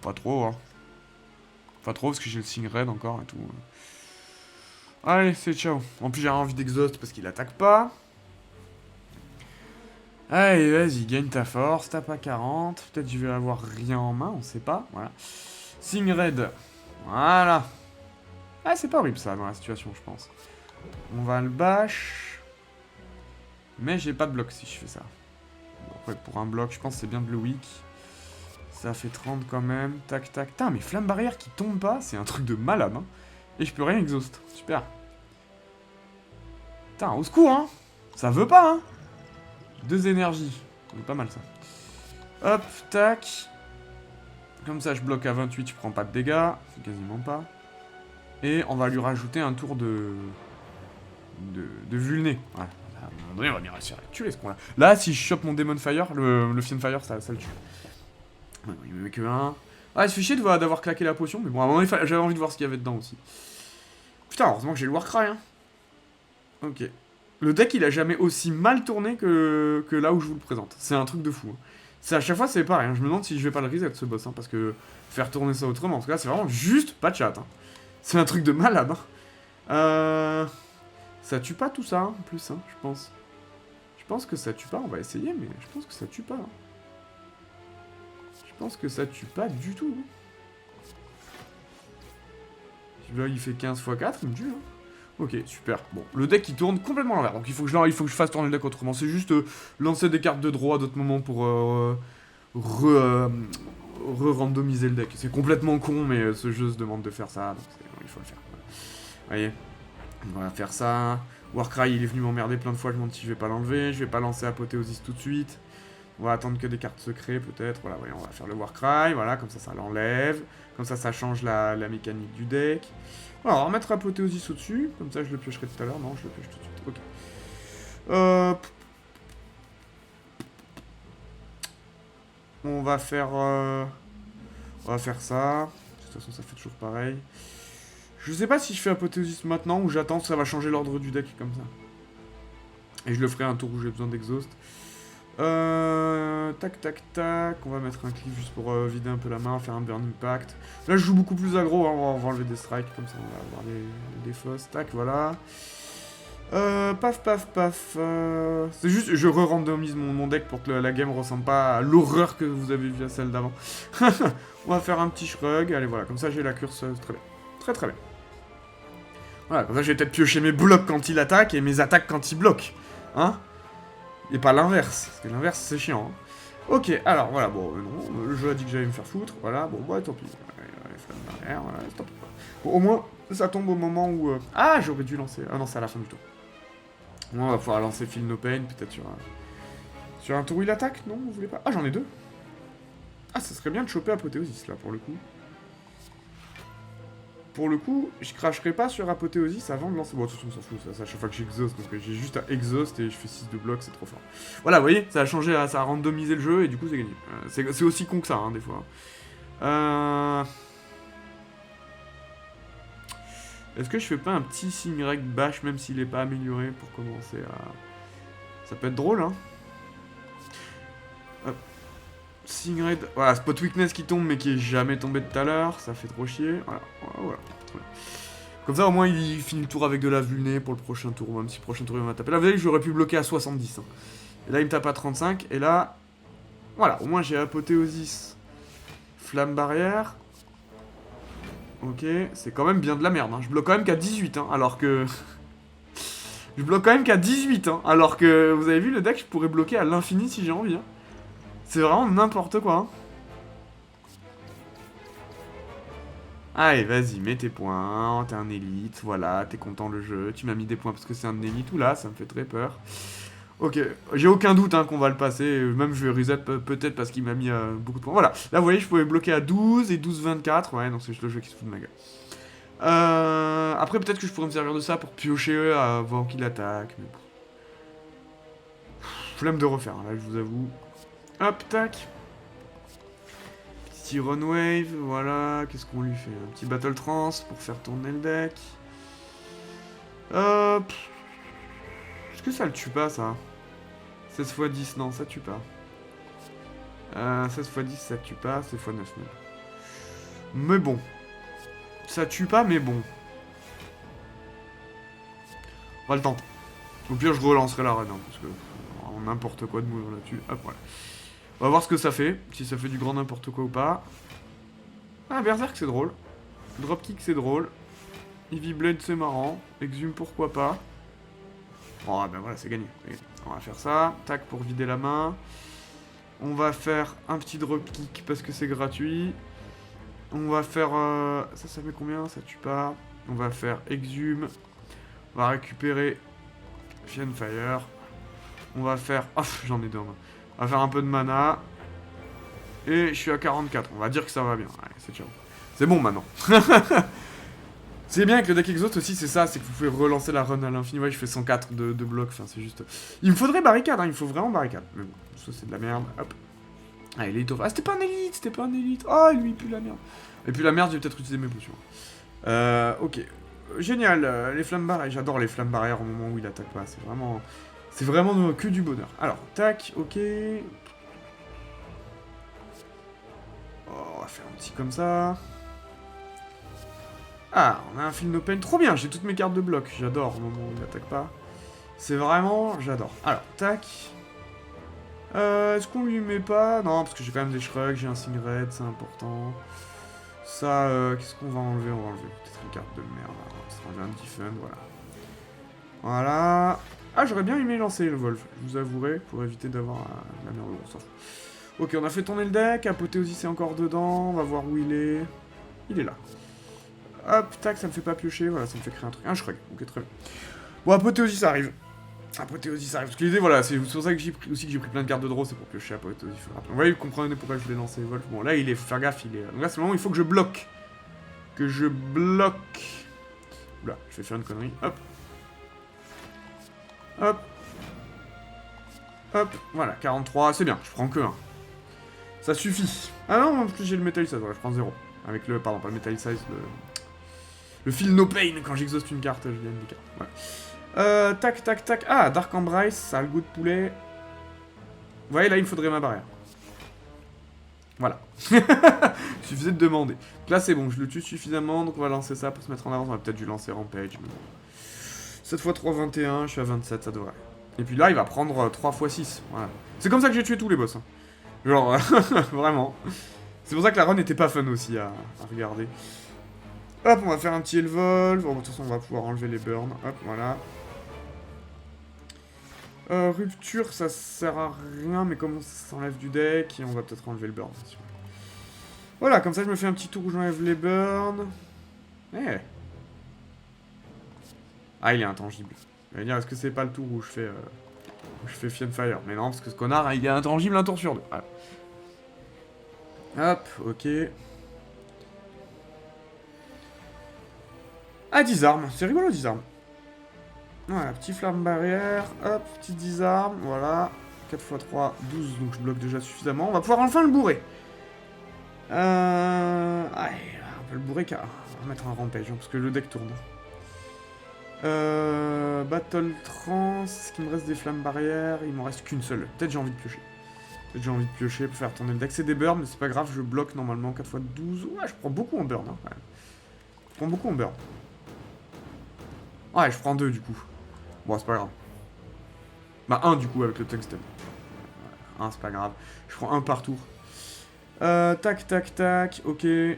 Pas trop, hein. Pas trop, parce que j'ai le Sign Red encore et tout. Allez, c'est ciao. En plus, j'ai envie d'exhaust parce qu'il attaque pas. Allez, vas-y, gagne ta force, tape à 40. Peut-être je vais avoir rien en main, on sait pas. Voilà. Signe raid. Voilà. Ah, c'est pas horrible ça dans la situation, je pense. On va le bash. Mais j'ai pas de bloc si je fais ça. Bon, ouais, pour un bloc, je pense que c'est bien de le weak. Ça fait 30 quand même. Tac, tac. Putain, mais flamme barrière qui tombe pas, c'est un truc de malade, hein. Et je peux rien exhaust. Super. Putain, au secours, hein. Ça veut pas, hein. 2 énergies. C'est pas mal, ça. Hop, tac. Comme ça, je bloque à 28, je prends pas de dégâts. C'est quasiment pas. Et on va lui rajouter un tour de vulné. Voilà. À un moment donné, on va bien réussir à le tuer, ce qu'on a. Là, si je chope mon Demon Fire, le Fiend Fire, ça le tue. Ouais, il me met que 1. Ah, il se fait chier d'avoir claqué la potion, mais bon, à un moment, j'avais envie de voir ce qu'il y avait dedans aussi. Putain, heureusement que j'ai le Warcry, hein. Ok. Le deck, il a jamais aussi mal tourné que là où je vous le présente. C'est un truc de fou. Hein. C'est à chaque fois, c'est pareil. Hein. Je me demande si je vais pas le reset, ce boss, hein, parce que faire tourner ça autrement, en tout cas, c'est vraiment juste pas de chat. Hein. C'est un truc de malade. Hein. Ça tue pas tout ça, hein, en plus, hein, je pense. Je pense que ça tue pas, on va essayer, mais je pense que ça tue pas. Hein. Je pense que ça tue pas du tout. Hein. Là, il fait 15 x 4, il me tue. Hein. Ok, super. Bon, le deck il tourne complètement à l'envers, donc il faut que je fasse tourner le deck autrement. C'est juste lancer des cartes de draw à d'autres moments pour re-randomiser le deck. C'est complètement con, mais ce jeu se demande de faire ça, donc il faut le faire. Voilà. Voyez, on va faire ça. Warcry il est venu m'emmerder plein de fois, je me demande si je vais pas l'enlever. Je vais pas lancer Apothéosis tout de suite. On va attendre que des cartes secrets peut-être. Voilà, voyez, on va faire le Warcry, voilà, comme ça l'enlève. Comme ça change la mécanique du deck. Voilà, on va remettre Apothéosis au-dessus. Comme ça je le piocherai tout à l'heure. Non, je le pioche tout de suite. Ok. On va faire ça. De toute façon, ça fait toujours pareil. Je sais pas si je fais Apothéosis maintenant ou j'attends, ça va changer l'ordre du deck comme ça. Et je le ferai un tour où j'ai besoin d'exhaust. Tac, tac, tac. On va mettre un cliff juste pour vider un peu la main, faire un Burning Pact. Là, je joue beaucoup plus aggro, hein. On va enlever des strikes, comme ça on va avoir les défausses. Tac, voilà. Paf, paf, paf. C'est juste, je re-randomise mon deck pour que la game ressemble pas à l'horreur que vous avez vue à celle d'avant. On va faire un petit shrug. Allez, voilà, comme ça j'ai la curseuse. Très bien. Très, très bien. Voilà, comme ça je vais peut-être piocher mes blocs quand il attaque et mes attaques quand il bloque. Hein? Et pas l'inverse, parce que l'inverse c'est chiant. Hein. Ok, alors voilà, bon, non, le jeu a dit que j'allais me faire foutre, voilà, bon, bah tant pis. Flamme barrière, voilà, tant pis. Bon, au moins, ça tombe au moment où... Ah, j'aurais dû lancer... Ah non, c'est à la fin du tour. Au moins, on va pouvoir lancer Feel No Pain, peut-être sur un tour où il attaque, non? Vous voulez pas? Ah, j'en ai 2. Ah, ça serait bien de choper Apothéosis, là, pour le coup. Pour le coup, je cracherai pas sur Apothéosis avant de lancer... Bon, de toute façon, on s'en fout, ça, à chaque fois que j'exhaust, donc j'ai juste à exhaust et je fais 6 de blocs, c'est trop fort. Voilà, vous voyez, ça a changé, ça a randomisé le jeu et du coup, c'est gagné. C'est aussi con que ça, hein, des fois. Est-ce que je fais pas un petit signe reg bash, même s'il est pas amélioré, pour commencer à... Ça peut être drôle, hein. Hop. Signe raid... Voilà, Spot Weakness qui tombe, mais qui est jamais tombé tout à l'heure, ça fait trop chier. Voilà, voilà, trop bien. Comme ça, au moins, il finit le tour avec de la vulné pour le prochain tour, même si le prochain tour, il va taper. Là, vous voyez que j'aurais pu bloquer à 70. Hein. Et là, il me tape à 35, et là... Voilà, au moins, j'ai Apothéosis. Flamme barrière. Ok, c'est quand même bien de la merde. Hein. Je bloque quand même qu'à 18, hein, alors que... Je bloque quand même qu'à 18, hein, alors que... Vous avez vu, le deck, je pourrais bloquer à l'infini si j'ai envie. Hein. C'est vraiment n'importe quoi. Hein. Allez, vas-y, mets tes points, t'es un élite, voilà, t'es content le jeu, tu m'as mis des points parce que c'est un élite, ou là, ça me fait très peur. Ok, j'ai aucun doute hein, qu'on va le passer, même je vais reset peut-être parce qu'il m'a mis beaucoup de points. Voilà, là vous voyez, je pouvais bloquer à 12 et 12-24, ouais, donc c'est le jeu qui se fout de ma gueule. Après peut-être que je pourrais me servir de ça pour piocher avant qu'il attaque, mais... Flemme de refaire, là je vous avoue. Hop, tac. Petit run wave, voilà, qu'est-ce qu'on lui fait? Un petit battle trance pour faire tourner le deck. Est-ce que ça le tue pas ça? 16 x 10, non, ça tue pas. 16 x 10, ça tue pas, c'est x 9 même. Mais bon. Ça tue pas, mais bon. On va le tenter. Au pire, je relancerai la run, hein, parce que vraiment n'importe quoi de mourir là-dessus. Hop, voilà. On va voir ce que ça fait, si ça fait du grand n'importe quoi ou pas. Ah, Berserk, c'est drôle. Dropkick, c'est drôle. Heavy Blade, c'est marrant. Exhume, pourquoi pas. Oh, ben voilà, c'est gagné. On va faire ça. Tac, pour vider la main. On va faire un petit dropkick parce que c'est gratuit. On va faire... Ça met combien? Ça tue pas. On va faire Exhume. On va récupérer Fienfire. On va faire... Oh, j'en ai deux en main. On va faire un peu de mana. Et je suis à 44. On va dire que ça va bien. Allez, c'est ciao. C'est bon maintenant. C'est bien avec le deck Exhaust aussi, c'est ça, c'est que vous pouvez relancer la run à l'infini. Ouais, je fais 104 de blocs, enfin c'est juste... Il me faudrait barricade, hein, il me faut vraiment barricade. Mais bon, ça c'est de la merde, hop. Ah, Elite of... Ah, c'était pas un élite, c'était pas un élite. Ah, lui, il pue la merde. Et puis la merde, je vais peut-être utiliser mes potions. Ok. Génial, les flammes barrières, j'adore les flammes barrières au moment où il attaque pas, c'est vraiment... C'est vraiment que du bonheur. Alors, tac, ok... Oh, on va faire un petit comme ça... Ah, on a un Feel No Pain, trop bien, j'ai toutes mes cartes de bloc, j'adore au moment où il n'attaque pas. C'est vraiment, j'adore. Alors, tac. Est-ce qu'on lui met pas? Non, parce que j'ai quand même des shrugs, j'ai un signe red, c'est important. Ça, qu'est-ce qu'on va enlever? On va enlever peut-être une carte de merde, on va enlever un Defend, voilà. Voilà. Ah, j'aurais bien aimé lancer le Wolf, je vous avouerai, pour éviter d'avoir la merde, on s'en fout. Ok, on a fait tourner le deck, Apothéosis est encore dedans, on va voir où il est. Il est là. Hop, tac, ça me fait pas piocher, voilà, ça me fait créer un truc. Un shrug, ok, très bien. Bon, Apothéosis, ça arrive. Apothéosis, ça arrive. Parce que l'idée, voilà, c'est pour ça que j'ai pris plein de cartes de draw, c'est pour piocher Apothéosis. Vous voyez, vous comprenez pourquoi je voulais lancer Wolf. Bon, là, il est, faut faire gaffe, il est... Donc là, c'est le moment où il faut que je bloque. Que je bloque. Oula, je vais faire une connerie. Hop. Hop. Hop. Voilà, 43, c'est bien, je prends que 1. Ça suffit. Ah non, en plus j'ai le Metal Size, voilà, je prends 0. Avec le, pardon, pas le Metal Size, le Feel No Pain, quand j'exhauste une carte, je viens de cartes. Ouais. Tac, tac, tac. Ah, Dark Embrace, ça a le goût de poulet. Vous voyez, là, il me faudrait ma barrière. Voilà. Il suffisait de demander. Donc là, c'est bon, je le tue suffisamment, donc on va lancer ça pour se mettre en avant. On va peut-être dû lancer Rampage. Mais bon. 7 x 3, 21, je suis à 27, ça devrait. Et puis là, il va prendre 3 x 6. Voilà. C'est comme ça que j'ai tué tous les boss. Hein. Genre, vraiment. C'est pour ça que la run n'était pas fun aussi à regarder. Hop, on va faire un petit Evolve. Bon, de toute façon, on va pouvoir enlever les burns. Hop, voilà. Rupture, ça sert à rien, mais comme ça s'enlève du deck, et on va peut-être enlever le burn. Voilà, comme ça, je me fais un petit tour où j'enlève les burns. Eh. Ah, il est intangible. Je vais dire, est-ce que c'est pas le tour où je fais Fienfire? Mais non, parce que ce connard, il est intangible un tour sur deux. Voilà. Hop, ok. Ah, disarme, c'est rigolo, disarme. Voilà, petit flamme barrière, hop, petit disarme, voilà. 4 x 3, 12, donc je bloque déjà suffisamment. On va pouvoir enfin le bourrer. Allez, on peut le bourrer car... On va remettre un rampage, hein, parce que le deck tourne. Battle Trance, est-ce qu'il me reste des flammes barrières? Il m'en reste qu'une seule. Peut-être j'ai envie de piocher. Peut-être j'ai envie de piocher pour faire tourner le deck. C'est des burns, mais c'est pas grave, je bloque normalement 4 x 12. Ouais, je prends beaucoup en burn, hein, quand même. Je prends beaucoup en burn. Ouais, je prends 2 du coup. Bon, c'est pas grave. Bah, 1 du coup avec le tungsten. 1, c'est pas grave. Je prends 1 par tour. Tac, tac, tac. Ok. Et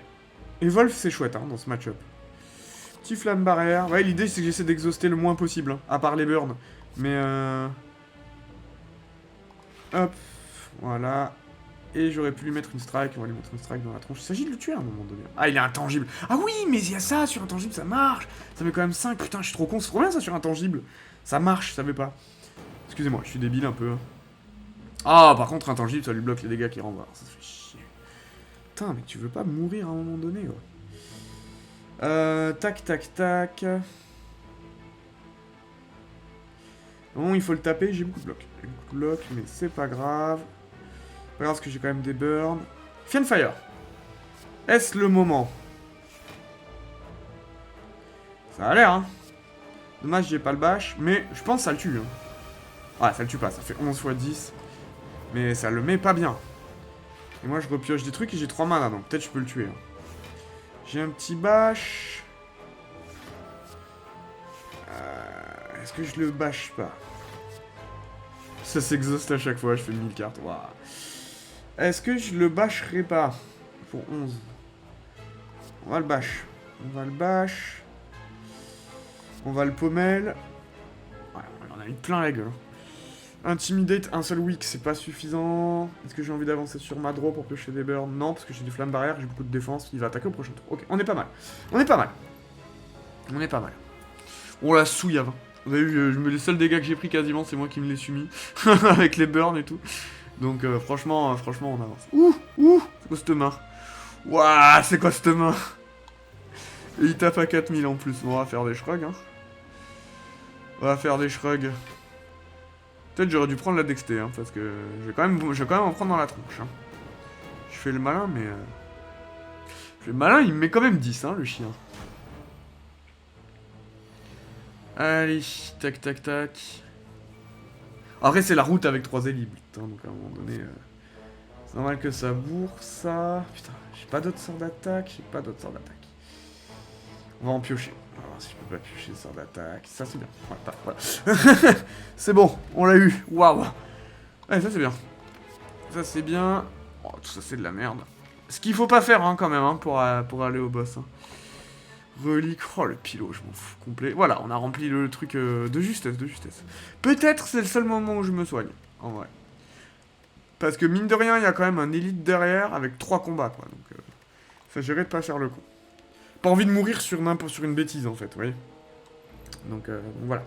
Wolf, c'est chouette hein, dans ce match-up. Petit flamme barrière. Ouais, l'idée, c'est que j'essaie d'exhauster le moins possible. Hein, à part les burns. Mais hop. Voilà. Et j'aurais pu lui mettre une strike. On va lui mettre une strike dans la tronche. Il s'agit de le tuer à un moment donné. Ah, il est intangible. Ah oui, mais il y a ça sur intangible, ça marche. Ça met quand même 5. Putain, je suis trop con. C'est trop bien ça sur intangible. Ça marche, je savais pas. Excusez-moi, je suis débile un peu. Ah, par contre, intangible, ça lui bloque les dégâts qu'il renvoie. Ça fait chier. Putain, mais tu veux pas mourir à un moment donné, quoi. Tac, tac, tac. Bon, il faut le taper, j'ai beaucoup de blocs. J'ai beaucoup de blocs, mais c'est pas grave. Pas grave, parce que j'ai quand même des burns. Fienfire. Est-ce le moment? Ça a l'air, hein. Dommage, j'ai pas le bash, mais je pense que ça le tue. Hein. Ouais, ça le tue pas, ça fait 11 x 10. Mais ça le met pas bien. Et moi, je repioche des trucs et j'ai 3 mana, donc peut-être je peux le tuer. Hein. J'ai un petit bash. Est-ce que je le bâche pas? Ça s'exhauste à chaque fois, je fais 1000 cartes. Waouh. Est-ce que je le bâcherai pas? Pour 11. On va le bâche. On va le bâche. On va le pommel. Ouais, on en a mis plein la gueule. Intimidate, un seul weak, c'est pas suffisant. Est-ce que j'ai envie d'avancer sur ma draw pour piocher des burns? Non, parce que j'ai du flamme barrière, j'ai beaucoup de défense. Il va attaquer au prochain tour. Ok, on est pas mal. On est pas mal. On est pas mal. Oh la souillave. Vous avez vu, les seuls dégâts que j'ai pris quasiment, c'est moi qui me les suis mis. Avec les burns et tout. Donc franchement, on avance. Ouh, c'est quoi cette main? Waouh, c'est quoi cette main? Et il tape à 4000 en plus. Bon, on va faire des shrugs, hein. On va faire des shrugs. Peut-être j'aurais dû prendre la dexté, hein, parce que je vais quand même en prendre dans la tronche. Hein. Je fais le malin, mais... Je fais le malin, il me met quand même 10, hein, le chien. Allez, tac, tac, tac. Après, c'est la route avec 3 élites, hein, donc à un moment donné... C'est normal que ça bourre, ça... Putain, j'ai pas d'autres sorts d'attaque, On va en piocher. On va voir si je peux pas piocher le sort d'attaque. Ça, c'est bien. Voilà. C'est bon, on l'a eu. Waouh. Ouais, ça, c'est bien. Ça, c'est bien. Oh, tout ça, c'est de la merde. Ce qu'il faut pas faire, hein, quand même, hein, pour aller au boss. Hein. Relique. Oh, le pilot, je m'en fous complet. Voilà, on a rempli le truc de justesse, Peut-être c'est le seul moment où je me soigne, en vrai. Parce que, mine de rien, il y a quand même un élite derrière avec 3 combats, quoi. Donc, ça gérait de pas faire le con. Pas envie de mourir sur une bêtise, en fait, vous voyez. Donc, voilà.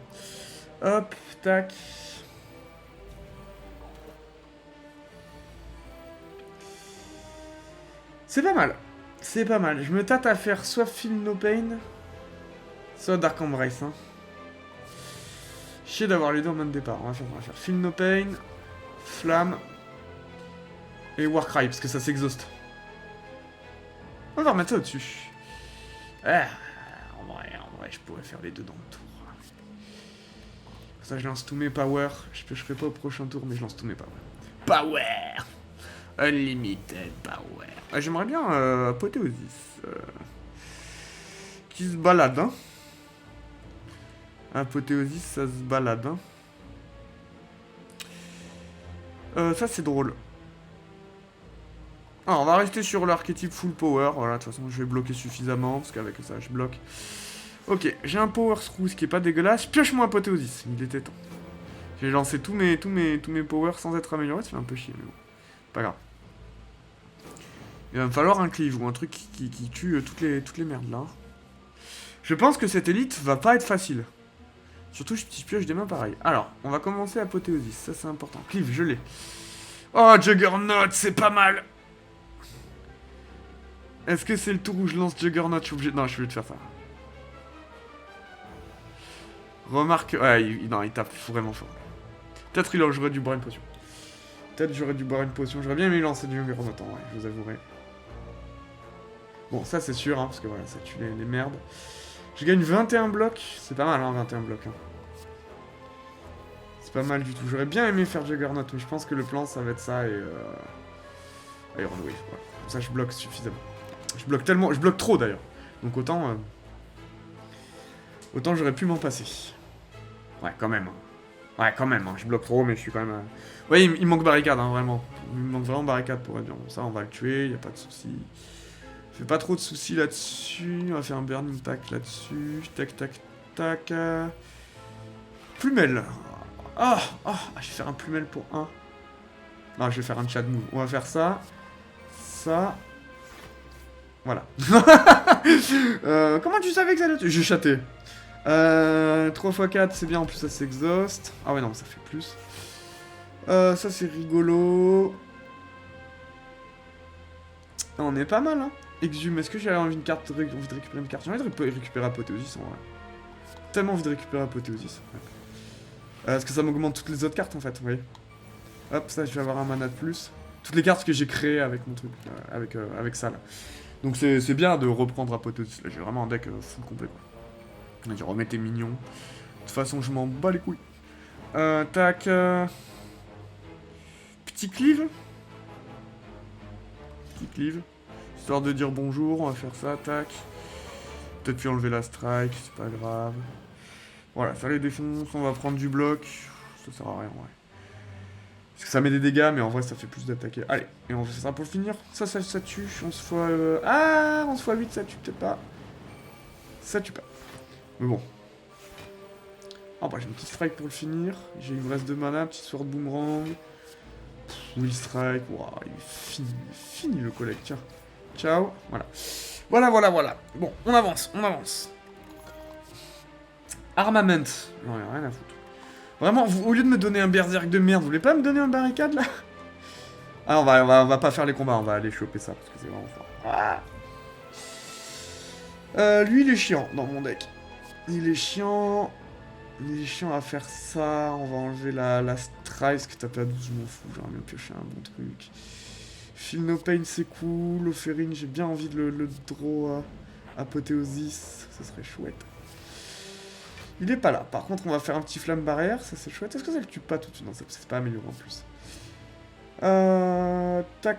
Hop, tac. C'est pas mal. C'est pas mal. Je me tâte à faire soit Feel No Pain, soit Dark Embrace. Hein. Chier d'avoir les deux en main de départ. On va faire Feel No Pain, Flamme et Warcry, parce que ça s'exhauste. On va remettre ça au-dessus. Ah, en vrai, je pourrais faire les deux dans le tour. Ça, je lance tous mes powers. Je piocherai pas au prochain tour, mais je lance tous mes powers. Power! Unlimited power. Ah, j'aimerais bien Apothéosis. Qui se balade, hein. Apothéosis, ça se balade, hein. Ça, c'est drôle. Alors, on va rester sur l'archétype full power. Voilà, de toute façon, je vais bloquer suffisamment, parce qu'avec ça, je bloque. Ok, j'ai un power ce qui est pas dégueulasse. Pioche-moi Apothéosis, il était temps. J'ai lancé tous mes powers sans être amélioré, ça fait un peu chier, mais bon. Pas grave. Il va me falloir un cleave ou un truc qui tue toutes les merdes là. Je pense que cette élite va pas être facile. Surtout si je pioche des mains pareilles. Alors, on va commencer Apothéosis, ça c'est important. Cleave, je l'ai. Oh, Juggernaut, c'est pas mal. Est-ce que c'est le tour où je lance Juggernaut? Je suis obligé... Non, je suis obligé de faire ça. Remarque... Ouais, il tape vraiment fort. Peut-être j'aurais dû boire une potion. J'aurais bien aimé lancer du Juggernaut, ouais, je vous avouerai. Bon, ça c'est sûr, hein, parce que voilà, ça tue les merdes. Je gagne 21 blocs, c'est pas mal, hein, 21 blocs. Hein. C'est pas mal du tout. J'aurais bien aimé faire Juggernaut, mais je pense que le plan, ça va être ça et... Iron Wave, voilà. Comme ça, je bloque suffisamment. Je bloque tellement... Je bloque trop, d'ailleurs. Donc autant... Autant j'aurais pu m'en passer. Ouais, quand même. Ouais, quand même, hein. Je bloque trop, mais je suis quand même... Ouais, il manque barricade, hein, vraiment. Il me manque vraiment barricade pour être bien. Bon, ça, on va le tuer, y a pas de souci. Fais pas trop de soucis là-dessus. On va faire un burning pack là-dessus. Tac, tac, tac. Plumel. Je vais faire un plumel pour 1. Non, je vais faire un chat move. On va faire ça. Ça. Voilà. Comment tu savais que ça allait... J'ai chaté. 3 x 4, c'est bien. En plus, ça s'exhauste. Ah ouais, non, ça fait plus. Ça, c'est rigolo. On est pas mal, hein. Exhume, est-ce que j'ai envie de récupérer une carte? J'ai envie de récupérer Apothéosis en vrai. Tellement envie de récupérer Apothéosis. Ouais. Parce que ça m'augmente toutes les autres cartes en fait, vous voyez. Hop, ça je vais avoir un mana de plus. Toutes les cartes que j'ai créées avec mon truc, avec ça là. Donc c'est bien de reprendre Apothéosis. Là j'ai vraiment un deck full complet quoi. Je remets tes mignons. De toute façon je m'en bats les couilles. Tac. Petit cleave. Petit cleave. Histoire de dire bonjour, on va faire ça, tac. Peut-être puis enlever la strike, c'est pas grave. Voilà, ça les défonce, on va prendre du bloc. Ça sert à rien, ouais. Parce que ça met des dégâts, mais en vrai, ça fait plus d'attaquer. Allez, et on fait ça pour le finir. Ça tue. 11 fois... Ah, 11 fois 8, ça tue peut-être pas. Ça tue pas. Mais bon. Ah bah, j'ai une petite strike pour le finir. J'ai une reste de mana, petite sword boomerang. Will strike. Waouh, il est fini le collègue, tiens. Ciao, voilà. Voilà. Bon, on avance. Armament. Non, y'a rien à foutre. Vraiment, au lieu de me donner un berserk de merde, vous voulez pas me donner un barricade, là? Ah, on va pas faire les combats, on va aller choper ça, parce que c'est vraiment fort. Ah. Lui, il est chiant, dans mon deck. Il est chiant à faire ça. On va enlever la Strife, parce que taper à 12, je m'en fous. J'aurais bien pioché un bon truc. Feel No Pain, c'est cool. Offering, j'ai bien envie de le draw à Apothéosis. Ça serait chouette. Il est pas là. Par contre, on va faire un petit flamme barrière. Ça, c'est chouette. Est-ce que ça le tue pas tout de suite? Non, c'est pas amélioré en plus. Tac.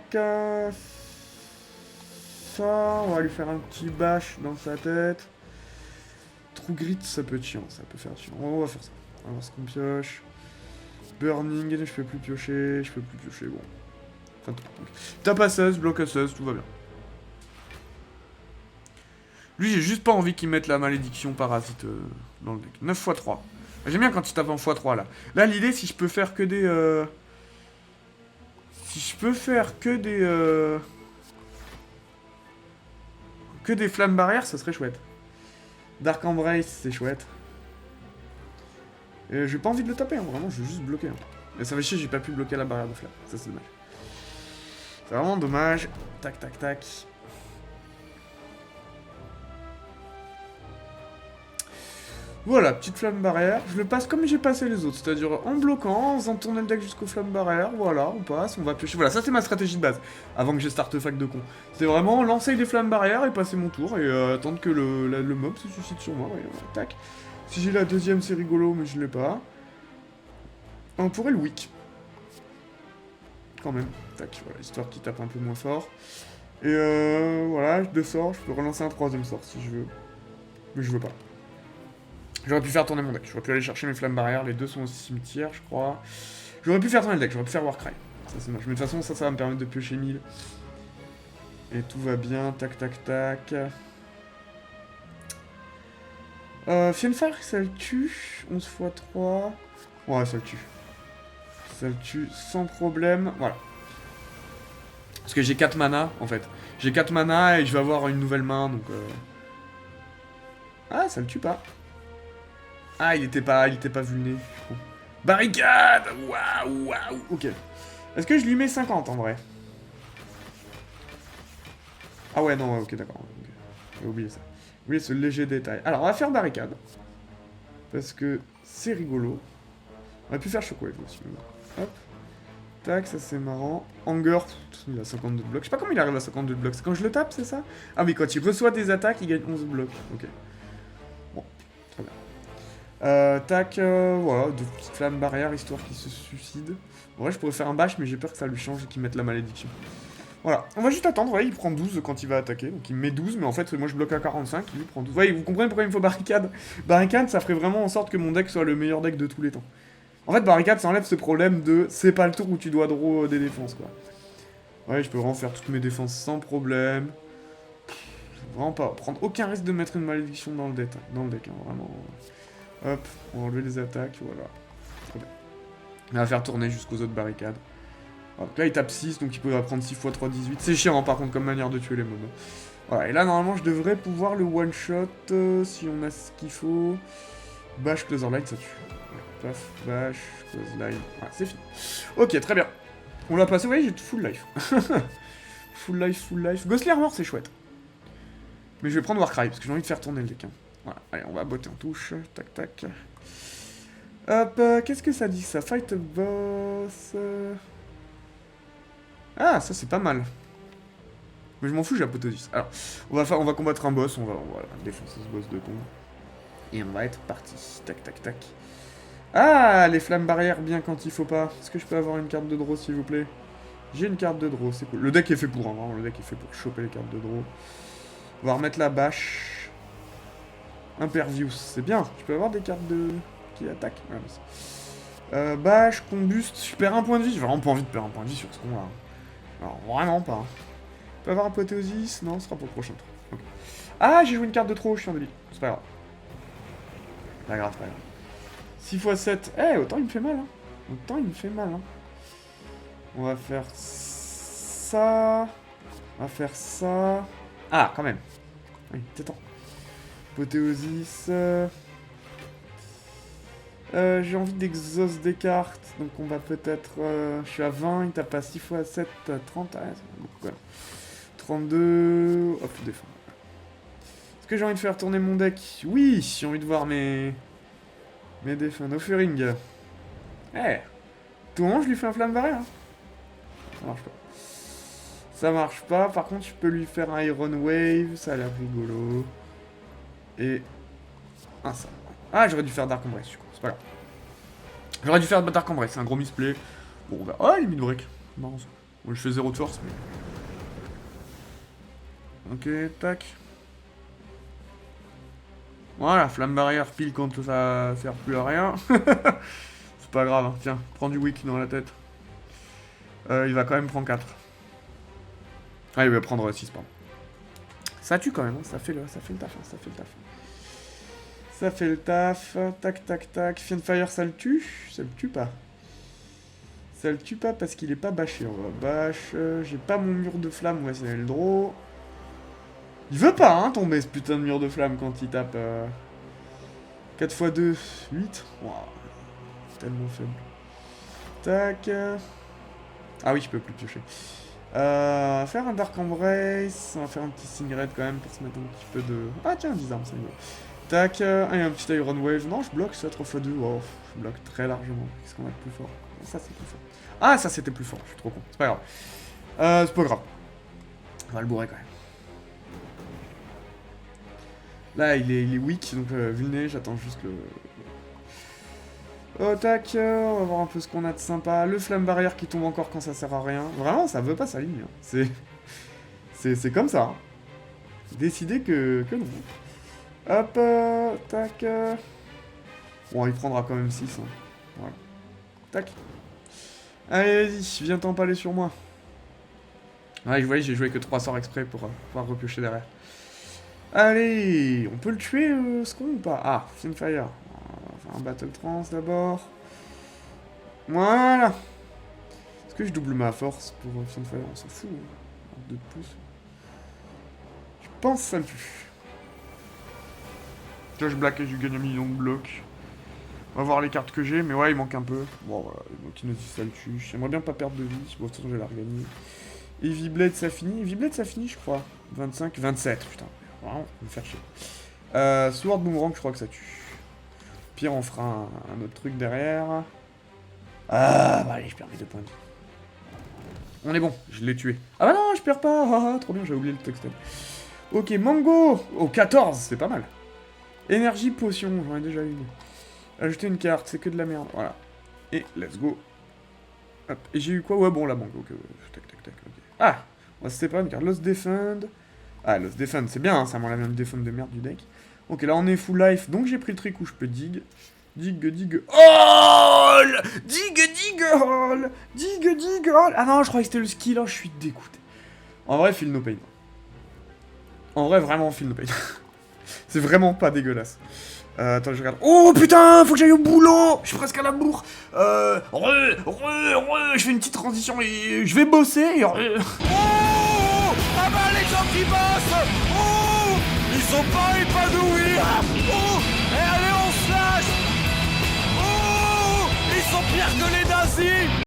Ça, on va lui faire un petit bash dans sa tête. True Grit, ça peut être chiant. Ça peut faire chiant. On va faire ça. On va voir ce qu'on pioche. Burning, je peux plus piocher. Bon. Enfin, tape à 16, bloc à 16, tout va bien. Lui, j'ai juste pas envie qu'il mette la malédiction parasite dans le deck. 9 x 3. J'aime bien quand il tape en x3 là. Là, l'idée, si je peux faire que des... que des flammes barrières, ça serait chouette. Dark Embrace, c'est chouette. Et j'ai pas envie de le taper, hein, vraiment, je veux juste bloquer. Hein. Mais ça fait chier, j'ai pas pu bloquer la barrière de flamme. Ça, c'est dommage. C'est vraiment dommage. Tac. Voilà, petite flamme barrière. Je le passe comme j'ai passé les autres, c'est-à-dire en bloquant, en faisant tourner le deck jusqu'aux flammes barrières. Voilà, on passe, on va piocher. Voilà, ça c'est ma stratégie de base, avant que j'ai start fac de con. C'est vraiment lancer des flammes barrières et passer mon tour et attendre que le mob se suscite sur moi. Ouais, tac. Si j'ai la deuxième, c'est rigolo, mais je l'ai pas. On pourrait le weak. Quand même. Tac, voilà, histoire qu'il tape un peu moins fort. Et voilà, deux sorts, je peux relancer un troisième sort si je veux. Mais je veux pas. J'aurais pu faire tourner mon deck, j'aurais pu aller chercher mes flammes barrières, les deux sont au cimetière, je crois. J'aurais pu faire tourner le deck, j'aurais pu faire Warcry. Ça c'est moche, mais de toute façon, ça va me permettre de piocher 1000. Et tout va bien, tac. Fienfire, ça le tue. 11 x 3. Ouais, ça le tue. Ça le tue sans problème, voilà. Parce que j'ai 4 mana, en fait. J'ai 4 mana et je vais avoir une nouvelle main, donc... Ah, ça le tue pas. Ah, il était pas vulné. Barricade. Waouh. Ok. Est-ce que je lui mets 50 en vrai? Ah ouais, non, ok, d'accord. Okay. J'ai oublié ça. Oublié ce léger détail. Alors, on va faire barricade. Parce que c'est rigolo. On va pu faire Shockwave aussi. Hop. Tac, ça c'est marrant. Anger, il a 52 blocs. Je sais pas comment il arrive à 52 blocs. C'est quand je le tape, c'est ça? Ah oui, quand il reçoit des attaques, il gagne 11 blocs. Ok. Bon, très bien. Tac, voilà, deux petites flammes barrières, histoire qu'il se suicide. En vrai, je pourrais faire un bash, mais j'ai peur que ça lui change et qu'il mette la malédiction. Voilà, on va juste attendre, ouais, il prend 12 quand il va attaquer, donc il met 12, mais en fait, moi je bloque à 45, il lui prend 12. Ouais, vous comprenez pourquoi il me faut barricade? Barricade, ça ferait vraiment en sorte que mon deck soit le meilleur deck de tous les temps. En fait, barricade, ça enlève ce problème de c'est pas le tour où tu dois draw des défenses, quoi. Ouais, je peux vraiment faire toutes mes défenses sans problème. Vraiment pas prendre aucun risque de mettre une malédiction dans le deck, hein, vraiment... Hop, on va enlever les attaques, voilà. Très bien. On va faire tourner jusqu'aux autres barricades. Donc là, il tape 6, donc il pourra prendre 6 x 3, 18. C'est chiant, hein, par contre, comme manière de tuer les mobs. Voilà, et là, normalement, je devrais pouvoir le one-shot, si on a ce qu'il faut. Bash, Closer Light, ça tue. Ouais, paf, bash, Close Light. Voilà, c'est fini. Ok, très bien. On l'a passé, vous voyez, j'ai full life. full life. Ghostly Armor, c'est chouette. Mais je vais prendre Warcry, parce que j'ai envie de faire tourner le deck. Hein. Voilà, allez, on va botter en touche. Tac. Hop, qu'est-ce que ça dit, ça? Fight a boss... Ah, ça c'est pas mal. Mais je m'en fous, j'ai Apothéosis. Alors, on va combattre un boss, on va défoncer ce boss de con. Et on va être parti. Tac. Ah, les flammes barrières, bien quand il faut pas. Est-ce que je peux avoir une carte de draw, s'il vous plaît? J'ai une carte de draw, c'est cool. Le deck est fait pour, hein, vraiment, le deck est fait pour choper les cartes de draw. On va remettre la bâche. Impervious, c'est bien. Je peux avoir des cartes de... qui attaquent. Bâche, combuste, je perds un point de vie. J'ai vraiment pas envie de perdre un point de vie sur ce con là. Alors, vraiment pas. On peut avoir apothéosis? Non, ce sera pour le prochain tour. Okay. Ah, j'ai joué une carte de trop, je suis un débile. C'est pas grave. Pas grave, pas grave. 6 x 7. Eh, autant il me fait mal, hein. Autant il me fait mal, hein. On va faire ça. On va faire ça. Ah, quand même. Oui, c'est temps. Apothéosis. J'ai envie d'exauce des cartes, donc on va peut-être... je suis à 20, il tape à 6 x 7, 30, ah, c'est beaucoup quand même. 32... Hop, défend. Est-ce que j'ai envie de faire tourner mon deck? Oui, j'ai envie de voir mes défunts. Offering. Eh, tout le monde, je lui fais un flamme barrière. Hein. Ça marche pas. Ça marche pas, par contre, je peux lui faire un Iron Wave, ça a l'air rigolo. Et... Ah, ça... Ah, j'aurais dû faire Dark Embrace, du coup, c'est pas grave. J'aurais dû faire Dark Embrace, c'est un gros misplay. Bon, on va... Oh, il est mid-break. Marrant ça. Bon, je fais 0 de force, mais... Ok, tac. Voilà, flamme barrière pile quand ça sert plus à rien. C'est pas grave, hein. Tiens, prends du wick dans la tête. Il va quand même prendre 4. Ah, il va prendre 6, pardon. Ça tue quand même, hein. Ça fait le taf, hein. Ça fait le taf. Ça fait le taf, tac tac tac. Fiendfire, ça le tue? Ça le tue pas. Ça le tue pas parce qu'il est pas bâché. On va bâche. J'ai pas mon mur de flamme, on va essayer le draw. Il veut pas, hein, tomber ce putain de mur de flamme quand il tape. 4 x 2, 8. Wow. Tellement faible. Tac. Ah oui, je peux plus piocher. On va faire un Dark Embrace. On va faire un petit Singed quand même pour se mettre un petit peu de... Ah tiens, 10 armes, c'est mieux. Tac, ah, il y a un petit Iron Wave. Non, je bloque ça 3 x 2. Wow, je bloque très largement. Qu'est-ce qu'on a de plus fort? Ça, c'est plus fort. Ah, ça, c'était plus fort. Je suis trop con. C'est pas grave. C'est pas grave. On va le bourrer quand même. Là, il est weak, donc vulné, j'attends juste le... Oh, tac, on va voir un peu ce qu'on a de sympa. Le flamme barrière qui tombe encore quand ça sert à rien. Vraiment, ça veut pas sa ligne. Hein. C'est comme ça. Hein. Décider que non. Hop, tac. Bon, il prendra quand même 6. Hein. Voilà. Tac. Allez, vas-y, viens t'empaler sur moi. Ouais, vous voyez, j'ai joué que 3 sorts exprès pour pouvoir repiocher derrière. Allez, on peut le tuer, ce con ou pas? Ah, Fiendfire. On va faire un Battle Trance d'abord. Voilà. Est-ce que je double ma force pour Fiendfire? On s'en fout. 2 de plus. Je pense que ça le tue. Là, je black et je gagne 1 million de blocs. On va voir les cartes que j'ai, mais ouais, il manque un peu. Bon, voilà, donc il nous dit ça le tue. J'aimerais bien pas perdre de vie. Bon, de toute façon, je vais la regagner. Heavy Blade, ça finit. Heavy Blade, ça finit, je crois. 25, 27, putain. Vraiment, on va me faire chier. Sword Boomerang, je crois que ça tue. Pire, on fera un autre truc derrière. Ah, bah allez, je perds mes 2 points de vie. On est bon, je l'ai tué. Ah bah non, je perds pas. Ah, trop bien, j'ai oublié le textile. Ok, Mango. Oh, 14, c'est pas mal. Énergie potion, j'en ai déjà une. Ajouter une carte, c'est que de la merde. Voilà. Et let's go. Hop. Et j'ai eu quoi? Ouais, bon, la Mango. Okay. Tac, tac, tac. Okay. Ah, on va se séparer une carte. Lost Defend. Ah, Lost Defend, c'est bien, hein, ça m'enlève même Defend de merde du deck. Ok, là on est full life, donc j'ai pris le trick où je peux dig. Dig, all! Dig, all! Dig, all! Ah non, je croyais que c'était le skill, oh, je suis dégoûté. En vrai, feel no pain. En vrai, vraiment, feel no pain. C'est vraiment pas dégueulasse. Attends, je regarde. Oh putain, faut que j'aille au boulot! Je suis presque à la bourre. Je fais une petite transition et je vais bosser. Et... Oh! Ah bah les gens qui bossent! Oh! Ils sont pas épanouis! Oh! Et allez on se lâche! Oh! Ils sont pires que les nazis!